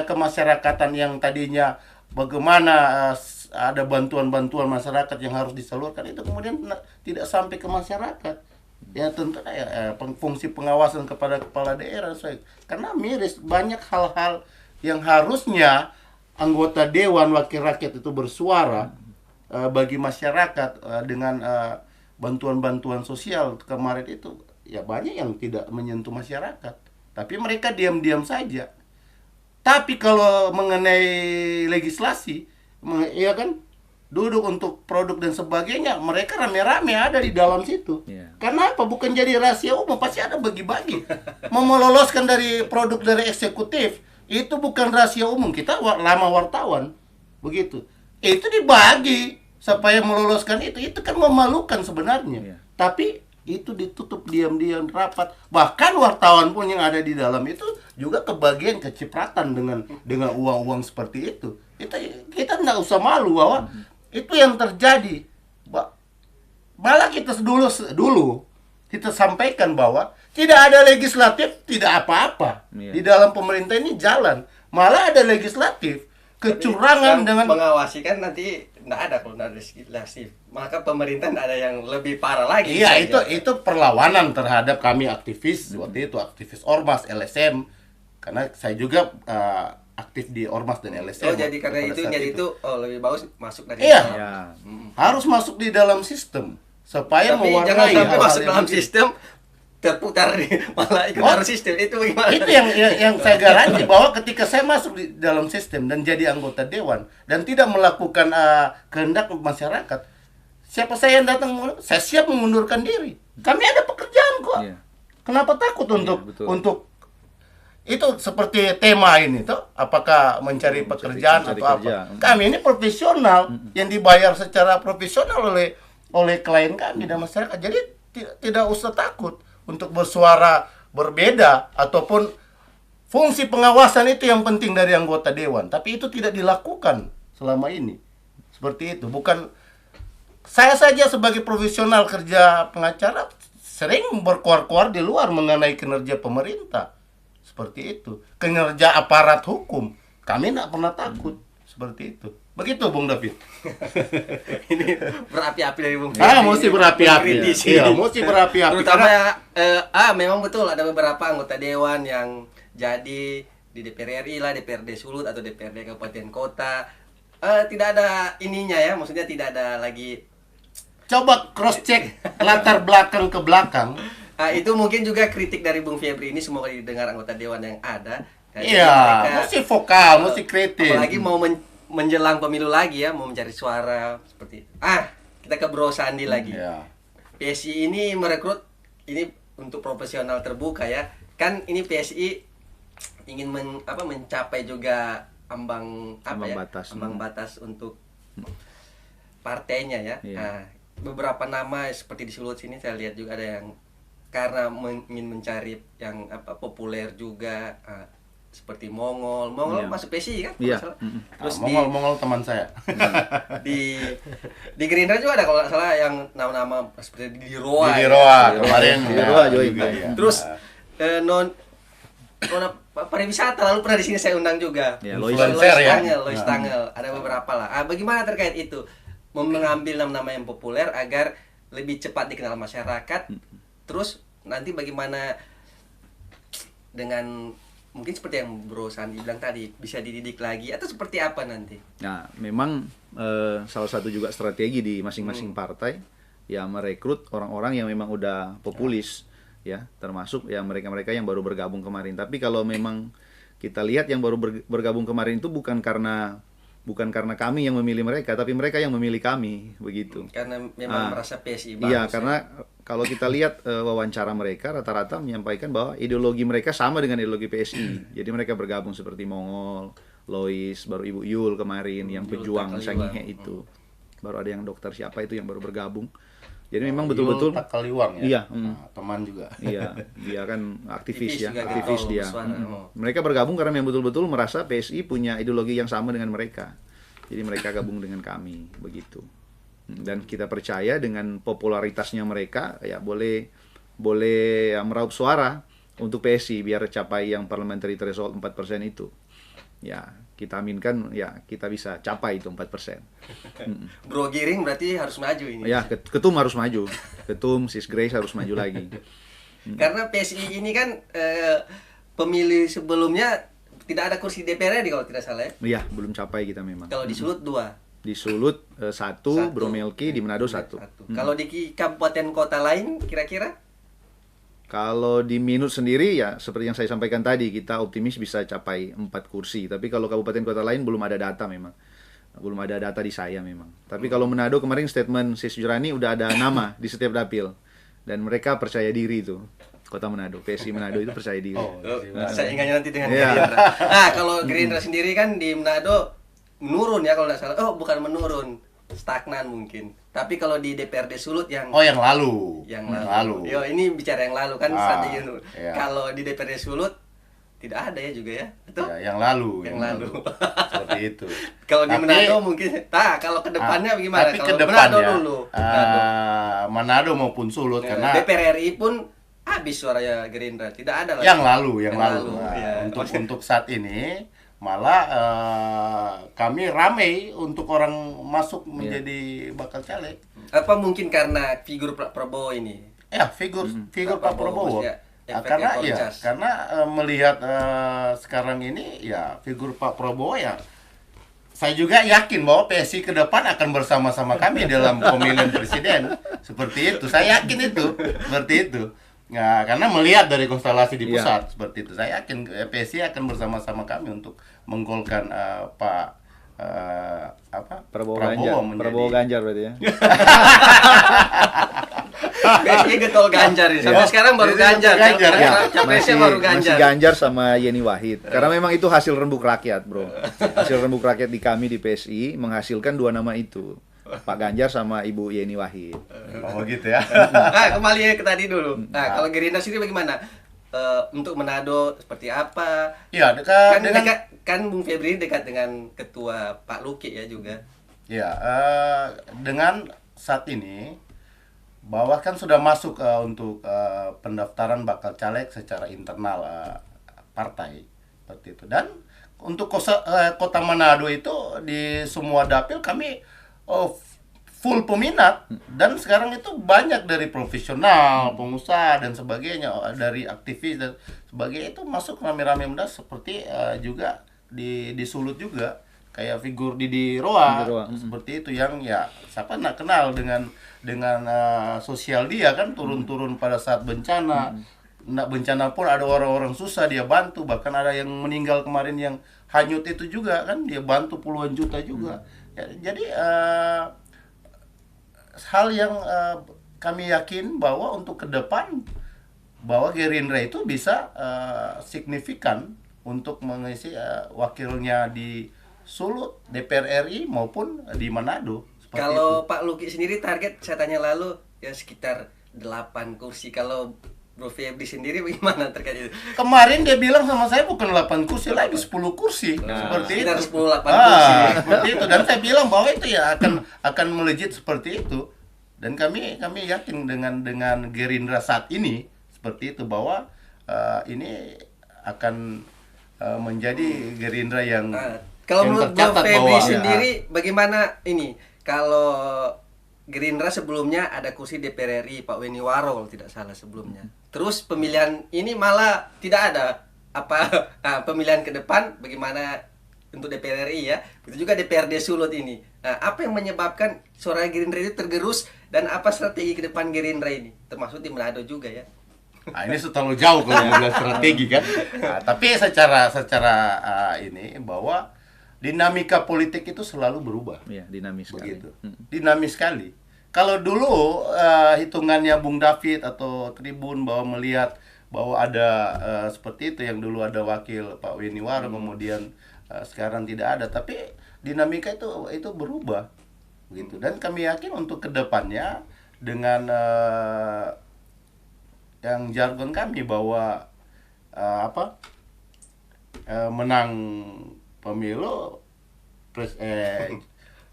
kemasyarakatan yang tadinya bagaimana ada bantuan-bantuan masyarakat yang harus disalurkan, itu kemudian tidak sampai ke masyarakat. Ya tentu fungsi pengawasan kepada kepala daerah. Karena miris, banyak hal-hal yang harusnya anggota Dewan Wakil Rakyat itu bersuara bagi masyarakat dengan bantuan-bantuan sosial kemarin itu, ya banyak yang tidak menyentuh masyarakat. Tapi mereka diam-diam saja. Tapi kalau mengenai legislasi, ya kan, duduk untuk produk dan sebagainya, mereka rame-rame ada di dalam situ. Karena apa? Bukan jadi rahasia umum, pasti ada bagi-bagi. Mau meloloskan dari produk dari eksekutif, itu bukan rahasia umum, kita lama wartawan. Begitu. Itu dibagi supaya meloloskan itu kan memalukan sebenarnya. Tapi itu ditutup diam-diam rapat. Bahkan wartawan pun yang ada di dalam itu juga kebagian kecipratan dengan uang-uang seperti itu. Kita nggak usah malu bahwa itu yang terjadi. Malah kita dulu kita sampaikan bahwa tidak ada legislatif, tidak apa-apa. Di dalam pemerintah ini jalan. Malah ada legislatif, kecurangan dengan
mengawasi kan nanti nggak ada kalau nggak ada legislatif. Maka pemerintah nggak ada yang lebih parah lagi.
Iya, itu perlawanan terhadap kami aktivis waktu itu, aktivis Ormas, LSM. Karena saya juga aktif di Ormas dan LSM.
Oh, jadi karena itu lebih bagus masuk dari
harus masuk di dalam sistem supaya
tapi
mewarnai.
jangan sampai masuk dalam sistem terputar nih, malah ikut
Oh.
arus sistem itu bagaimana?
Itu yang saya garansi bahwa ketika saya masuk di dalam sistem dan jadi anggota dewan dan tidak melakukan kehendak masyarakat, siapa saya yang datang, saya siap mengundurkan diri. Kami ada pekerjaan kok.
Iya.
Kenapa takut
betul.
untuk itu seperti tema ini tuh, apakah mencari pekerjaan
mencari
atau
kerja.
apa? Kami ini profesional yang dibayar secara profesional oleh klien kami dan masyarakat. Jadi tidak usah takut untuk bersuara berbeda ataupun fungsi pengawasan itu yang penting dari anggota dewan. Tapi itu tidak dilakukan selama ini. Seperti itu. Bukan saya saja sebagai profesional kerja pengacara sering berkuar-kuar di luar mengenai kinerja pemerintah. Seperti itu. Kinerja aparat hukum. Kami tidak pernah takut. Seperti itu. Begitu Bung David.
Ini berapi-api dari Bung
Mesti berapi-api.
Mengkritisi.
Iya, mesti berapi-api.
Terutama
Karena
memang betul ada beberapa anggota dewan yang jadi di DPR RI lah, DPRD Sulut atau DPRD Kabupaten Kota. Tidak ada ininya ya, maksudnya tidak ada lagi.
coba cross check latar belakang ke belakang.
Itu mungkin juga kritik dari Bung Febri ini, semoga didengar anggota dewan yang ada. Kayaknya
Iya,
mereka,
mesti vokal, mesti kritis.
apalagi mau menjelang pemilu lagi ya, mau mencari suara seperti itu. Kita ke Bro Sandi lagi.
Iya.
PSI ini merekrut ini untuk profesional terbuka ya. Kan ini PSI ingin mencapai juga ambang batas untuk partainya ya.
Iya.
Nah, beberapa nama seperti di Sulut sini saya lihat juga ada yang karena ingin mencari yang populer juga, seperti Mongol
Iya.
masuk PSI kan?
Iya.
Kalau nggak salah.
Mm-mm.
Terus
Mongol teman saya.
di Gerindra juga ada kalau nggak salah yang nama-nama seperti di Roa.
Di
ya.
Roa kemarin.
Di Roa juga.
ya.
Terus non pariwisata lalu pernah di sini saya undang juga.
Ya,
Influencer ya.
Lois Tangel, ada beberapa lah. Bagaimana terkait itu? Mengambil nama-nama yang populer agar lebih cepat dikenal masyarakat. Terus nanti bagaimana dengan mungkin seperti yang Bro Sandi bilang tadi, bisa dididik lagi atau seperti apa nanti?
Nah, memang salah satu juga strategi di masing-masing partai ya merekrut orang-orang yang memang udah populis ya, termasuk ya mereka-mereka yang baru bergabung kemarin. Tapi kalau memang kita lihat yang baru bergabung kemarin itu bukan karena kami yang memilih mereka, tapi mereka yang memilih kami, begitu.
Karena memang merasa PSI bagus.
Iya, karena kalau kita lihat wawancara mereka rata-rata menyampaikan bahwa ideologi mereka sama dengan ideologi PSI. Jadi mereka bergabung seperti Mongol, Lois, baru Ibu Yul kemarin yang
Yul
pejuang
Takaliwang.
Sangihe itu. Baru ada yang dokter siapa itu yang baru bergabung. Jadi memang betul-betul
Takaliwang ya.
Iya,
Teman juga.
iya, dia kan aktivis ya,
Juga
aktivis
gitu,
dia.
suara.
Mereka bergabung karena memang betul-betul merasa PSI punya ideologi yang sama dengan mereka. Jadi mereka gabung dengan kami, begitu. Dan kita percaya dengan popularitasnya mereka, ya boleh ya, meraup suara untuk PSI biar capai yang parliamentary threshold 4% itu. Ya, kita aminkan ya kita bisa capai itu 4%.
Bro Giring berarti harus maju ini.
Ya, ketum harus maju. Ketum, Sis Grace harus maju lagi.
Karena PSI ini kan pemilih sebelumnya tidak ada kursi DPR kalau tidak salah ya.
Iya, belum capai kita memang.
Kalau di Sulut 2.
Di Sulut satu, Bro Melki, di Manado 1.
Kalau di kabupaten kota lain kira-kira?
Kalau di Minut sendiri ya seperti yang saya sampaikan tadi, kita optimis bisa capai 4 kursi. Tapi kalau kabupaten kota lain belum ada data memang. Belum ada data di saya memang. Tapi kalau Manado kemarin statement Sis Jurani udah ada nama di setiap dapil. Dan mereka percaya diri itu. Kota Manado, PSI Manado itu percaya diri.
Saya ingatnya nanti dengan
Iya.
Gerindra. Nah, kalau Gerindra sendiri kan di Manado menurun ya kalau tidak salah. Oh, bukan menurun, stagnan mungkin. Tapi kalau di DPRD Sulut yang
yang lalu.
Yo, ini bicara yang lalu kan strategi itu.
Iya.
Kalau di DPRD Sulut tidak ada ya juga ya. Betul?
Ya, yang lalu.
Yang lalu.
Seperti itu.
Kalau di
Tapi-
Manado mungkin. Kalau ke depannya bagaimana?
Tapi
Kalau
ke depan
Manado
ya,
dulu.
Manado maupun Sulut
Ya,
karena
DPR RI pun habis suaranya Gerindra, tidak ada lagi.
yang lalu. Nah,
Iya.
untuk saat ini malah kami ramai untuk orang masuk menjadi bakal caleg.
Apa mungkin karena figur Pak Prabowo ini?
Ya, figur Pak Prabowo.
ya, efek
Karena
ekor
ya,
cas.
karena melihat sekarang ini ya figur Pak Prabowo ya, saya juga yakin bahwa PSI ke depan akan bersama-sama kami dalam pemilihan presiden. Seperti itu, saya yakin itu, seperti itu. Nah, karena melihat dari konstelasi di
Iya.
pusat seperti itu, saya yakin PSI akan bersama-sama kami untuk menggolkan Pak
Prabowo Ganjar.
menjadi
Prabowo Ganjar berarti ya.
PSI getol Ganjar nih. Sampai sekarang baru
Jadi
Ganjar.
Ganjar,
Karena
ya.
capresnya baru
masih
Ganjar.
Ganjar sama Yeni Wahid. Karena memang itu hasil rembuk rakyat, bro. Hasil rembuk rakyat di kami di PSI menghasilkan dua nama itu, Pak Ganjar sama Ibu Yeni Wahid.
Oh gitu ya.
Nah, kembali ke tadi dulu. Nah, kalau Gerindra sendiri bagaimana? Untuk Manado seperti apa?
Iya, dekat
Kan
dengan
dekat, kan Bung Febri dekat dengan ketua Pak Luki ya juga.
ya dengan saat ini bahwa kan sudah masuk untuk pendaftaran bakal caleg secara internal partai seperti itu. Dan untuk kota Manado itu di semua dapil kami full peminat, dan sekarang itu banyak dari profesional, pengusaha dan sebagainya, dari aktivis dan sebagainya itu masuk rame-rame muda, seperti juga di Sulut juga kayak figur Didi Roa,
Didi Roa,
seperti itu yang ya siapa nak kenal dengan sosial dia kan turun-turun pada saat bencana. Nak bencana pun ada orang-orang susah dia bantu, bahkan ada yang meninggal kemarin yang hanyut itu juga kan dia bantu puluhan juta juga. Ya, jadi hal yang kami yakin bahwa untuk ke depan bahwa Gerindra itu bisa signifikan untuk mengisi wakilnya di Sulut, DPR RI maupun di Manado. Seperti
Kalau
itu.
Pak Luki sendiri target saya tanya lalu ya sekitar 8 kursi. Kalau Bro Febri sendiri bagaimana terkait itu?
Kemarin dia bilang sama saya bukan 8 kursi lagi 10 kursi seperti
sekitar
itu.
10-8 kursi.
Seperti itu, dan saya bilang bahwa itu ya akan melejit seperti itu. Dan kami yakin dengan Gerindra saat ini seperti itu bahwa ini akan menjadi Gerindra yang
Kalau
yang
menurut Bro
tercatat
Febri
bahwa
sendiri bagaimana ini? Kalau Gerindra sebelumnya ada kursi DPR RI Pak Weni Waro kalau tidak salah sebelumnya. Terus pemilihan ini malah tidak ada pemilihan ke depan bagaimana untuk DPR RI ya. Begitu juga DPRD Sulut ini. Nah, apa yang menyebabkan suara Gerindra itu tergerus dan apa strategi ke depan Gerindra ini? Termasuk di Manado juga ya.
Nah, ini terlalu jauh kalau bilang strategi kan. Nah, tapi secara ini bahwa dinamika politik itu selalu berubah.
Iya, dinamis sekali.
Begitu. Dinamis sekali. Kalau dulu hitungannya Bung David atau Tribun bahwa melihat bahwa ada seperti itu yang dulu ada wakil Pak Weni Waro, kemudian sekarang tidak ada, tapi dinamika itu berubah begitu. Dan kami yakin untuk kedepannya dengan yang jargon kami bahwa menang pemilu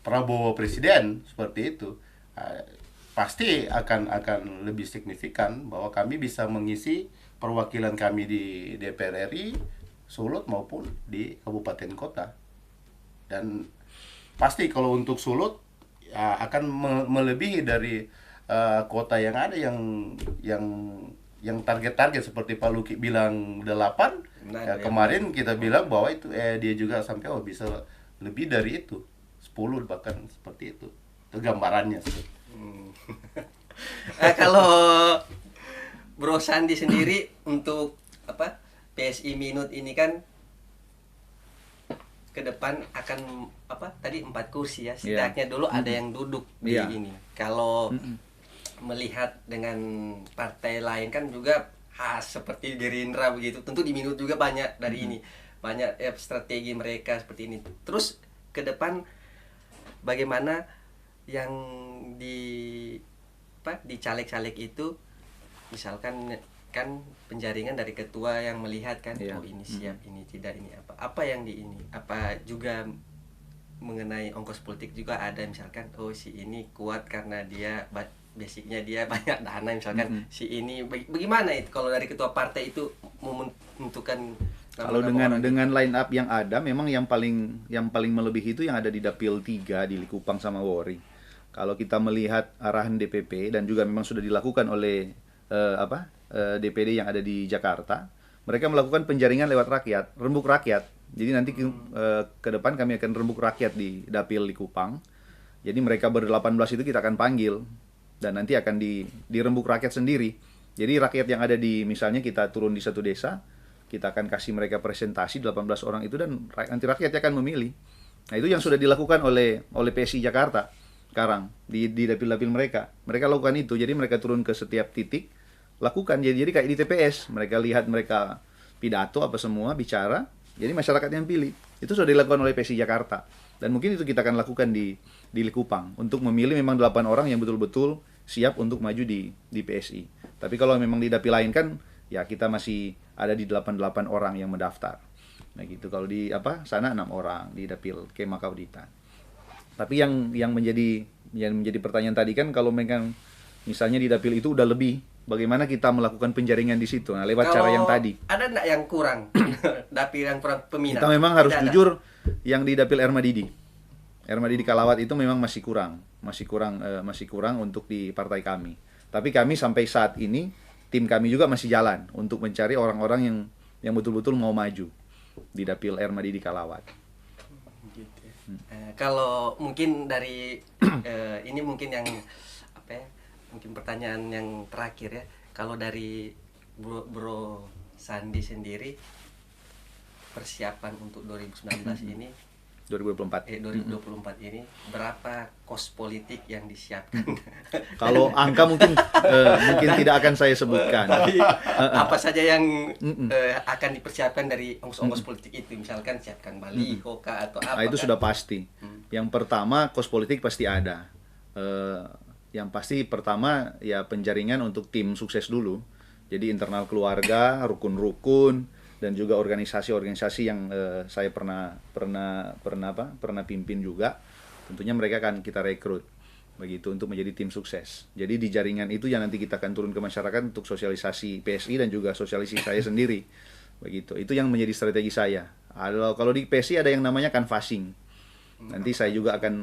Prabowo presiden seperti itu, pasti akan lebih signifikan bahwa kami bisa mengisi perwakilan kami di DPR RI Sulut maupun di kabupaten kota. Dan pasti kalau untuk Sulut akan melebihi dari kota yang ada yang target-target seperti Pak Luki bilang 8.
Nah,
Kemarin kita bilang bahwa itu dia juga sampai bisa lebih dari itu, 10 bahkan seperti itu. Itu gambarannya.
Kalau Bro Sandi sendiri untuk PSI Minut ini kan ke depan akan tadi 4 kursi ya, setidaknya dulu ada yang duduk di ini. Kalau melihat dengan partai lain kan juga khas seperti Gerindra begitu, tentu di Minut juga banyak dari ini, banyak strategi mereka seperti ini. Terus ke depan bagaimana yang di caleg-caleg itu, misalkan kan penjaringan dari ketua yang melihat kan, oh ini siap, ini tidak, ini apa yang di ini, apa juga mengenai ongkos politik juga ada, misalkan oh si ini kuat karena dia basicnya dia banyak dana misalkan, si ini bagaimana itu kalau dari ketua partai itu menentukan
kalau dengan line up yang ada, memang yang paling melebihi itu yang ada di Dapil 3 di Likupang sama Wori. Kalau kita melihat arahan DPP dan juga memang sudah dilakukan oleh DPD yang ada di Jakarta, mereka melakukan penjaringan lewat rakyat, rembuk rakyat. Jadi nanti ke depan kami akan rembuk rakyat di Dapil Likupang. Jadi mereka ber-18 itu kita akan panggil dan nanti akan dirembuk rakyat sendiri. Jadi rakyat yang ada di, misalnya kita turun di satu desa, kita akan kasih mereka presentasi 18 orang itu, dan nanti rakyat akan memilih. Nah, itu yang sudah dilakukan oleh PSI Jakarta sekarang di dapil-dapil mereka. Mereka lakukan itu. Jadi mereka turun ke setiap titik, lakukan. Jadi kayak di TPS, mereka lihat, mereka pidato apa semua, bicara. Jadi masyarakat yang pilih. Itu sudah dilakukan oleh PSI Jakarta. Dan mungkin itu kita akan lakukan di Likupang untuk memilih memang 8 orang yang betul-betul siap untuk maju di PSI. Tapi kalau memang di dapil lain kan ya kita masih ada di 88 orang yang mendaftar. Nah gitu. Kalau di sana 6 orang di dapil Kema Kauditan. Tapi yang menjadi pertanyaan tadi kan, kalau memang misalnya di dapil itu udah lebih, bagaimana kita melakukan penjaringan di situ? Nah, lewat cara yang tadi.
Ada enggak yang kurang? Dapil yang kurang peminat.
Kita memang harus jujur, yang di dapil Ermadidi Kalawat itu memang masih kurang untuk di partai kami. Tapi kami sampai saat ini, tim kami juga masih jalan untuk mencari orang-orang yang betul-betul mau maju di dapil Ermadidi Kalawat.
Gitu. Kalau mungkin dari ini mungkin yang mungkin pertanyaan yang terakhir ya. Kalau dari Bro Sandi sendiri, persiapan untuk 2019 ini
2024
ini berapa kos politik yang disiapkan?
Kalau angka mungkin tidak akan saya sebutkan.
Apa saja yang akan dipersiapkan dari ongkos-ongkos politik itu? Misalkan siapkan baliho atau apa?
Nah, itu
kan?
sudah pasti. Yang pertama, kos politik pasti ada. Yang pasti pertama ya penjaringan untuk tim sukses dulu. Jadi internal keluarga, rukun-rukun, dan juga organisasi-organisasi yang saya pernah pimpin juga. Tentunya mereka akan kita rekrut begitu untuk menjadi tim sukses. Jadi di jaringan itu yang nanti kita akan turun ke masyarakat untuk sosialisasi PSI dan juga sosialisasi saya sendiri. Begitu. Itu yang menjadi strategi saya. Kalau di PSI ada yang namanya canvassing. Nanti saya juga akan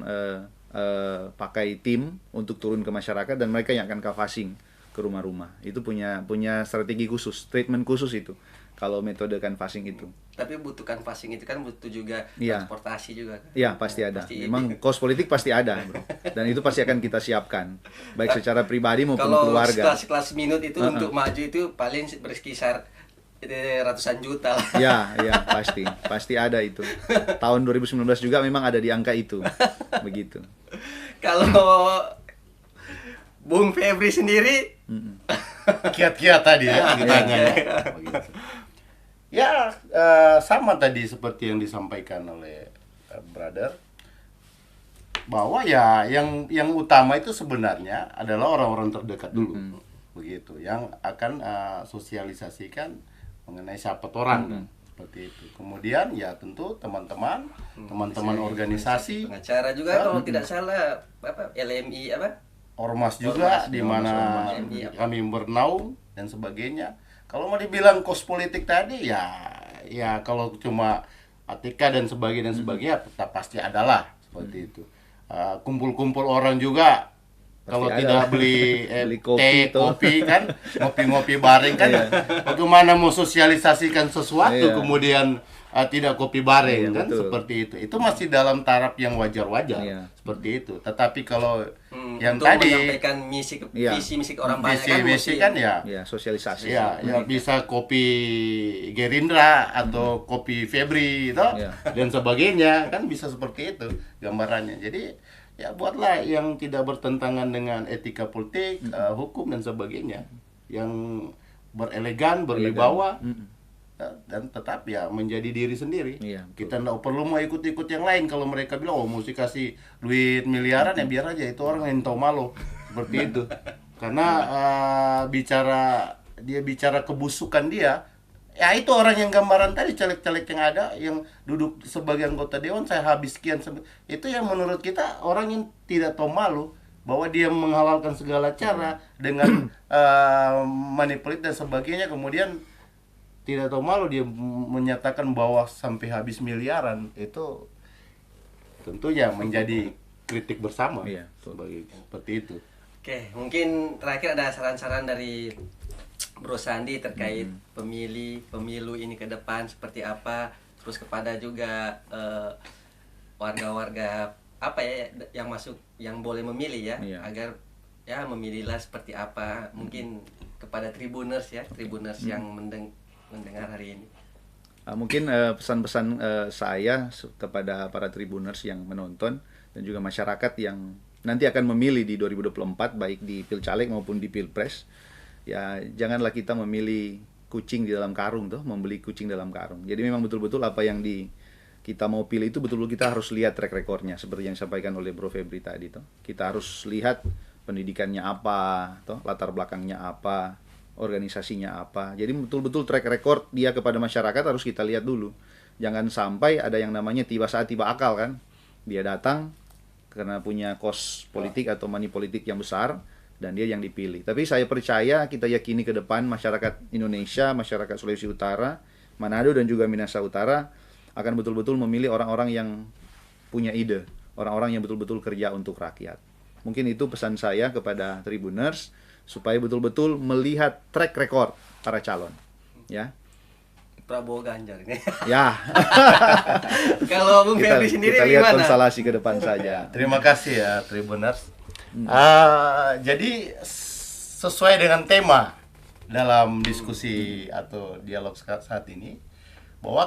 pakai tim untuk turun ke masyarakat, dan mereka yang akan canvassing ke rumah-rumah. Itu punya strategi khusus, treatment khusus itu. Kalau metode canvassing itu.
Tapi butuh canvassing itu kan butuh juga transportasi juga kan?
Iya, pasti ada. Memang kos politik pasti ada, bro. Dan itu pasti akan kita siapkan, baik secara pribadi maupun keluarga.
Kalau kelas minut itu untuk maju itu paling berkisar ratusan juta lah.
Ya, pasti ada itu. Tahun 2019 juga memang ada di angka itu. Begitu.
Kalau Bung Febri sendiri
kiat-kiat tadi ya ditanya. Ya, sama tadi seperti yang disampaikan oleh brother, bahwa ya yang utama itu sebenarnya adalah orang-orang terdekat dulu, begitu, yang akan sosialisasikan mengenai siapa orang, seperti itu. Kemudian ya tentu teman-teman organisasi,
pengacara juga kalau tidak salah LMI
ormas juga, di mana kami bernaung dan sebagainya. Kalau mau dibilang kos politik tadi ya kalau cuma ATK dan sebagainya tetap pasti adalah seperti itu. Kumpul-kumpul orang juga pasti kalau ada. Tidak beli kopi kan, ngopi-ngopi bareng kan. Bagaimana mau sosialisasikan sesuatu kemudian tidak kopi bareng kan, betul. Seperti itu. Itu masih dalam taraf yang wajar-wajar seperti itu. Tetapi kalau yang tadi
menyampaikan visi misi orang banyak
kan sosialisasi.
Ya bisa kopi Gerindra atau kopi Febri itu dan sebagainya kan, bisa seperti itu gambarannya. Jadi ya buatlah yang tidak bertentangan dengan etika politik, hukum dan sebagainya, yang berelegan, berwibawa. Dan tetap ya menjadi diri sendiri. Kita nggak perlu mau ikut-ikut yang lain. Kalau mereka bilang mesti kasih duit miliaran, ya biar aja, itu orang yang tahu malu seperti itu. Karena bicara kebusukan dia, ya itu orang yang gambaran tadi, caleg-caleg yang ada yang duduk sebagai anggota dewan, saya habis sekian, itu yang menurut kita orang yang tidak tahu malu, bahwa dia menghalalkan segala cara dengan manipulasi dan sebagainya, kemudian tidak tahu malu dia menyatakan bahwa sampai habis miliaran. Itu tentunya menjadi kritik bersama seperti itu.
Oke, mungkin terakhir ada saran-saran dari Bro Sandi terkait pemilu ini ke depan seperti apa, terus kepada juga warga-warga yang masuk, yang boleh memilih agar memilihlah seperti apa. Mungkin kepada Tribuners ya, Tribuners yang mendengar hari ini.
Mungkin pesan-pesan saya kepada para Tribuners yang menonton dan juga masyarakat yang nanti akan memilih di 2024 baik di Pilcaleg maupun di Pilpres, ya janganlah kita memilih kucing di dalam karung tuh, membeli kucing dalam karung. Jadi memang betul-betul apa yang kita mau pilih itu betul-betul kita harus lihat track recordnya seperti yang disampaikan oleh Bro Febri tadi tuh. Kita harus lihat pendidikannya apa, toh, latar belakangnya apa, organisasinya apa. Jadi betul-betul track record dia kepada masyarakat harus kita lihat dulu. Jangan sampai ada yang namanya tiba saat tiba akal kan. Dia datang karena punya kos politik atau money politik yang besar dan dia yang dipilih. Tapi saya percaya, kita yakini ke depan masyarakat Indonesia, masyarakat Sulawesi Utara, Manado dan juga Minahasa Utara akan betul-betul memilih orang-orang yang punya ide, orang-orang yang betul-betul kerja untuk rakyat. Mungkin itu pesan saya kepada Tribuners supaya betul-betul melihat track record para calon, ya.
Prabowo Ganjar ini.
Ya.
Kalau Bung Febri sendiri
kita lihat
gimana?
konstelasi ke depan saja.
Terima kasih ya Tribuners. Jadi sesuai dengan tema dalam diskusi atau dialog saat ini, bahwa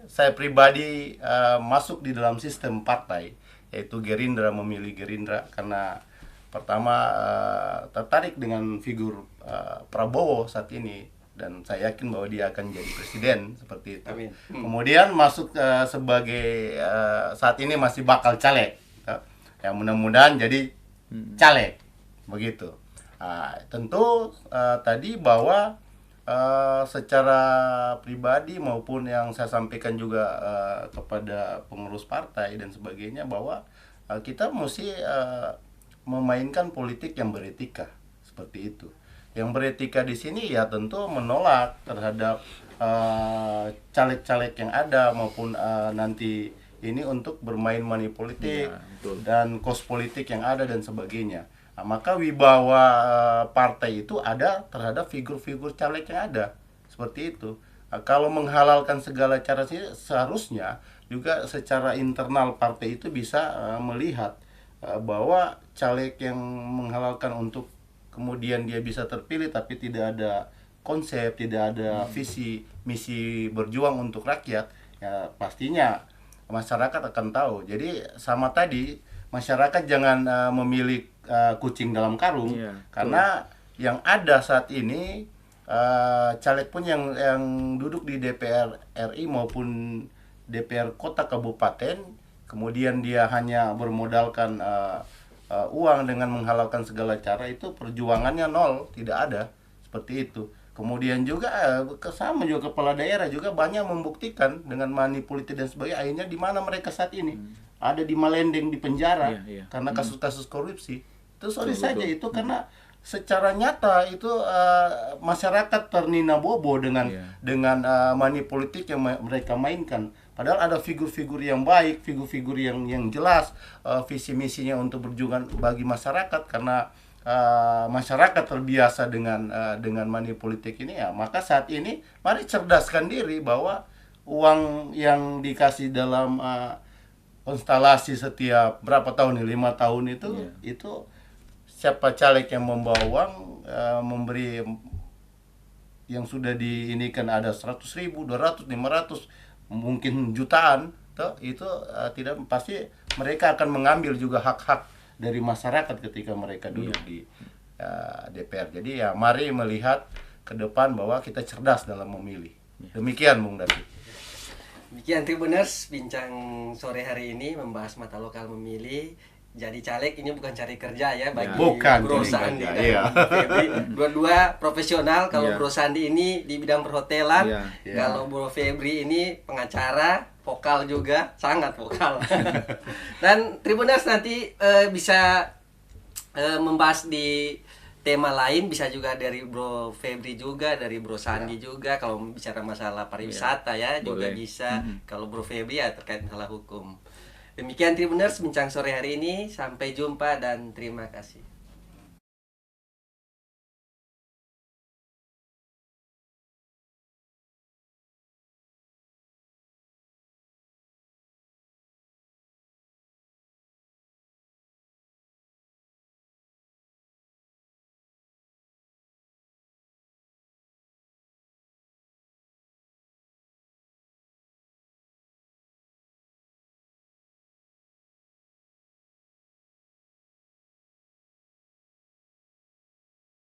saya pribadi masuk di dalam sistem partai, yaitu Gerindra, memilih Gerindra karena pertama tertarik dengan figur Prabowo saat ini dan saya yakin bahwa dia akan jadi presiden seperti itu.
Amin.
Kemudian masuk sebagai saat ini masih bakal caleg, ya mudah-mudahan jadi caleg begitu. Tentu tadi bahwa secara pribadi maupun yang saya sampaikan juga kepada pengurus partai dan sebagainya, bahwa kita mesti memainkan politik yang beretika seperti itu. Yang beretika di sini ya tentu menolak terhadap caleg-caleg yang ada maupun nanti ini untuk bermain money politik dan kos politik yang ada dan sebagainya. Nah, maka wibawa partai itu ada terhadap figur-figur caleg yang ada seperti itu. Nah, kalau menghalalkan segala cara sih seharusnya juga secara internal partai itu bisa melihat bahwa caleg yang menghalalkan untuk kemudian dia bisa terpilih tapi tidak ada konsep, tidak ada visi misi berjuang untuk rakyat, ya pastinya masyarakat akan tahu. Jadi sama tadi, masyarakat jangan memilih kucing dalam karung, karena yang ada saat ini caleg pun yang duduk di DPR RI maupun DPR kota kabupaten, kemudian dia hanya bermodalkan uang dengan menghalalkan segala cara, itu perjuangannya nol, tidak ada seperti itu. Kemudian juga sama juga kepala daerah juga banyak membuktikan dengan money politik dan sebagainya, akhirnya di mana mereka saat ini ada di Malendeng, di penjara karena kasus-kasus korupsi. Itu sorry saja itu karena secara nyata itu masyarakat ternina bobo dengan money politik yang mereka mainkan. Padahal ada figur-figur yang baik, figur-figur yang jelas visi misinya untuk berjuang bagi masyarakat, karena masyarakat terbiasa dengan money politik ini, ya maka saat ini mari cerdaskan diri bahwa uang yang dikasih dalam konstelasi setiap berapa tahun nih, 5 tahun itu siapa caleg yang membawa uang memberi yang sudah diinikan ada 100.000, 200, 500 mungkin jutaan, itu tidak pasti mereka akan mengambil juga hak-hak dari masyarakat ketika mereka duduk di DPR. Jadi ya mari melihat ke depan bahwa kita cerdas dalam memilih. Demikian Bung David.
Demikian Tribuners, bincang sore hari ini membahas mata lokal memilih. Jadi caleg ini bukan cari kerja ya bagi Bro Sandi dan Febri. Dua-dua profesional. Kalau Bro Sandi ini di bidang perhotelan, kalau Bro Febri ini pengacara, vokal juga, sangat vokal. Dan Tribuners nanti bisa membahas di tema lain, bisa juga dari Bro Febri juga, dari Bro Sandi juga. Kalau bicara masalah pariwisata juga bisa. Kalau Bro Febri ya terkait masalah hukum. Demikian Tribuners, bincang sore hari ini. Sampai jumpa dan terima kasih.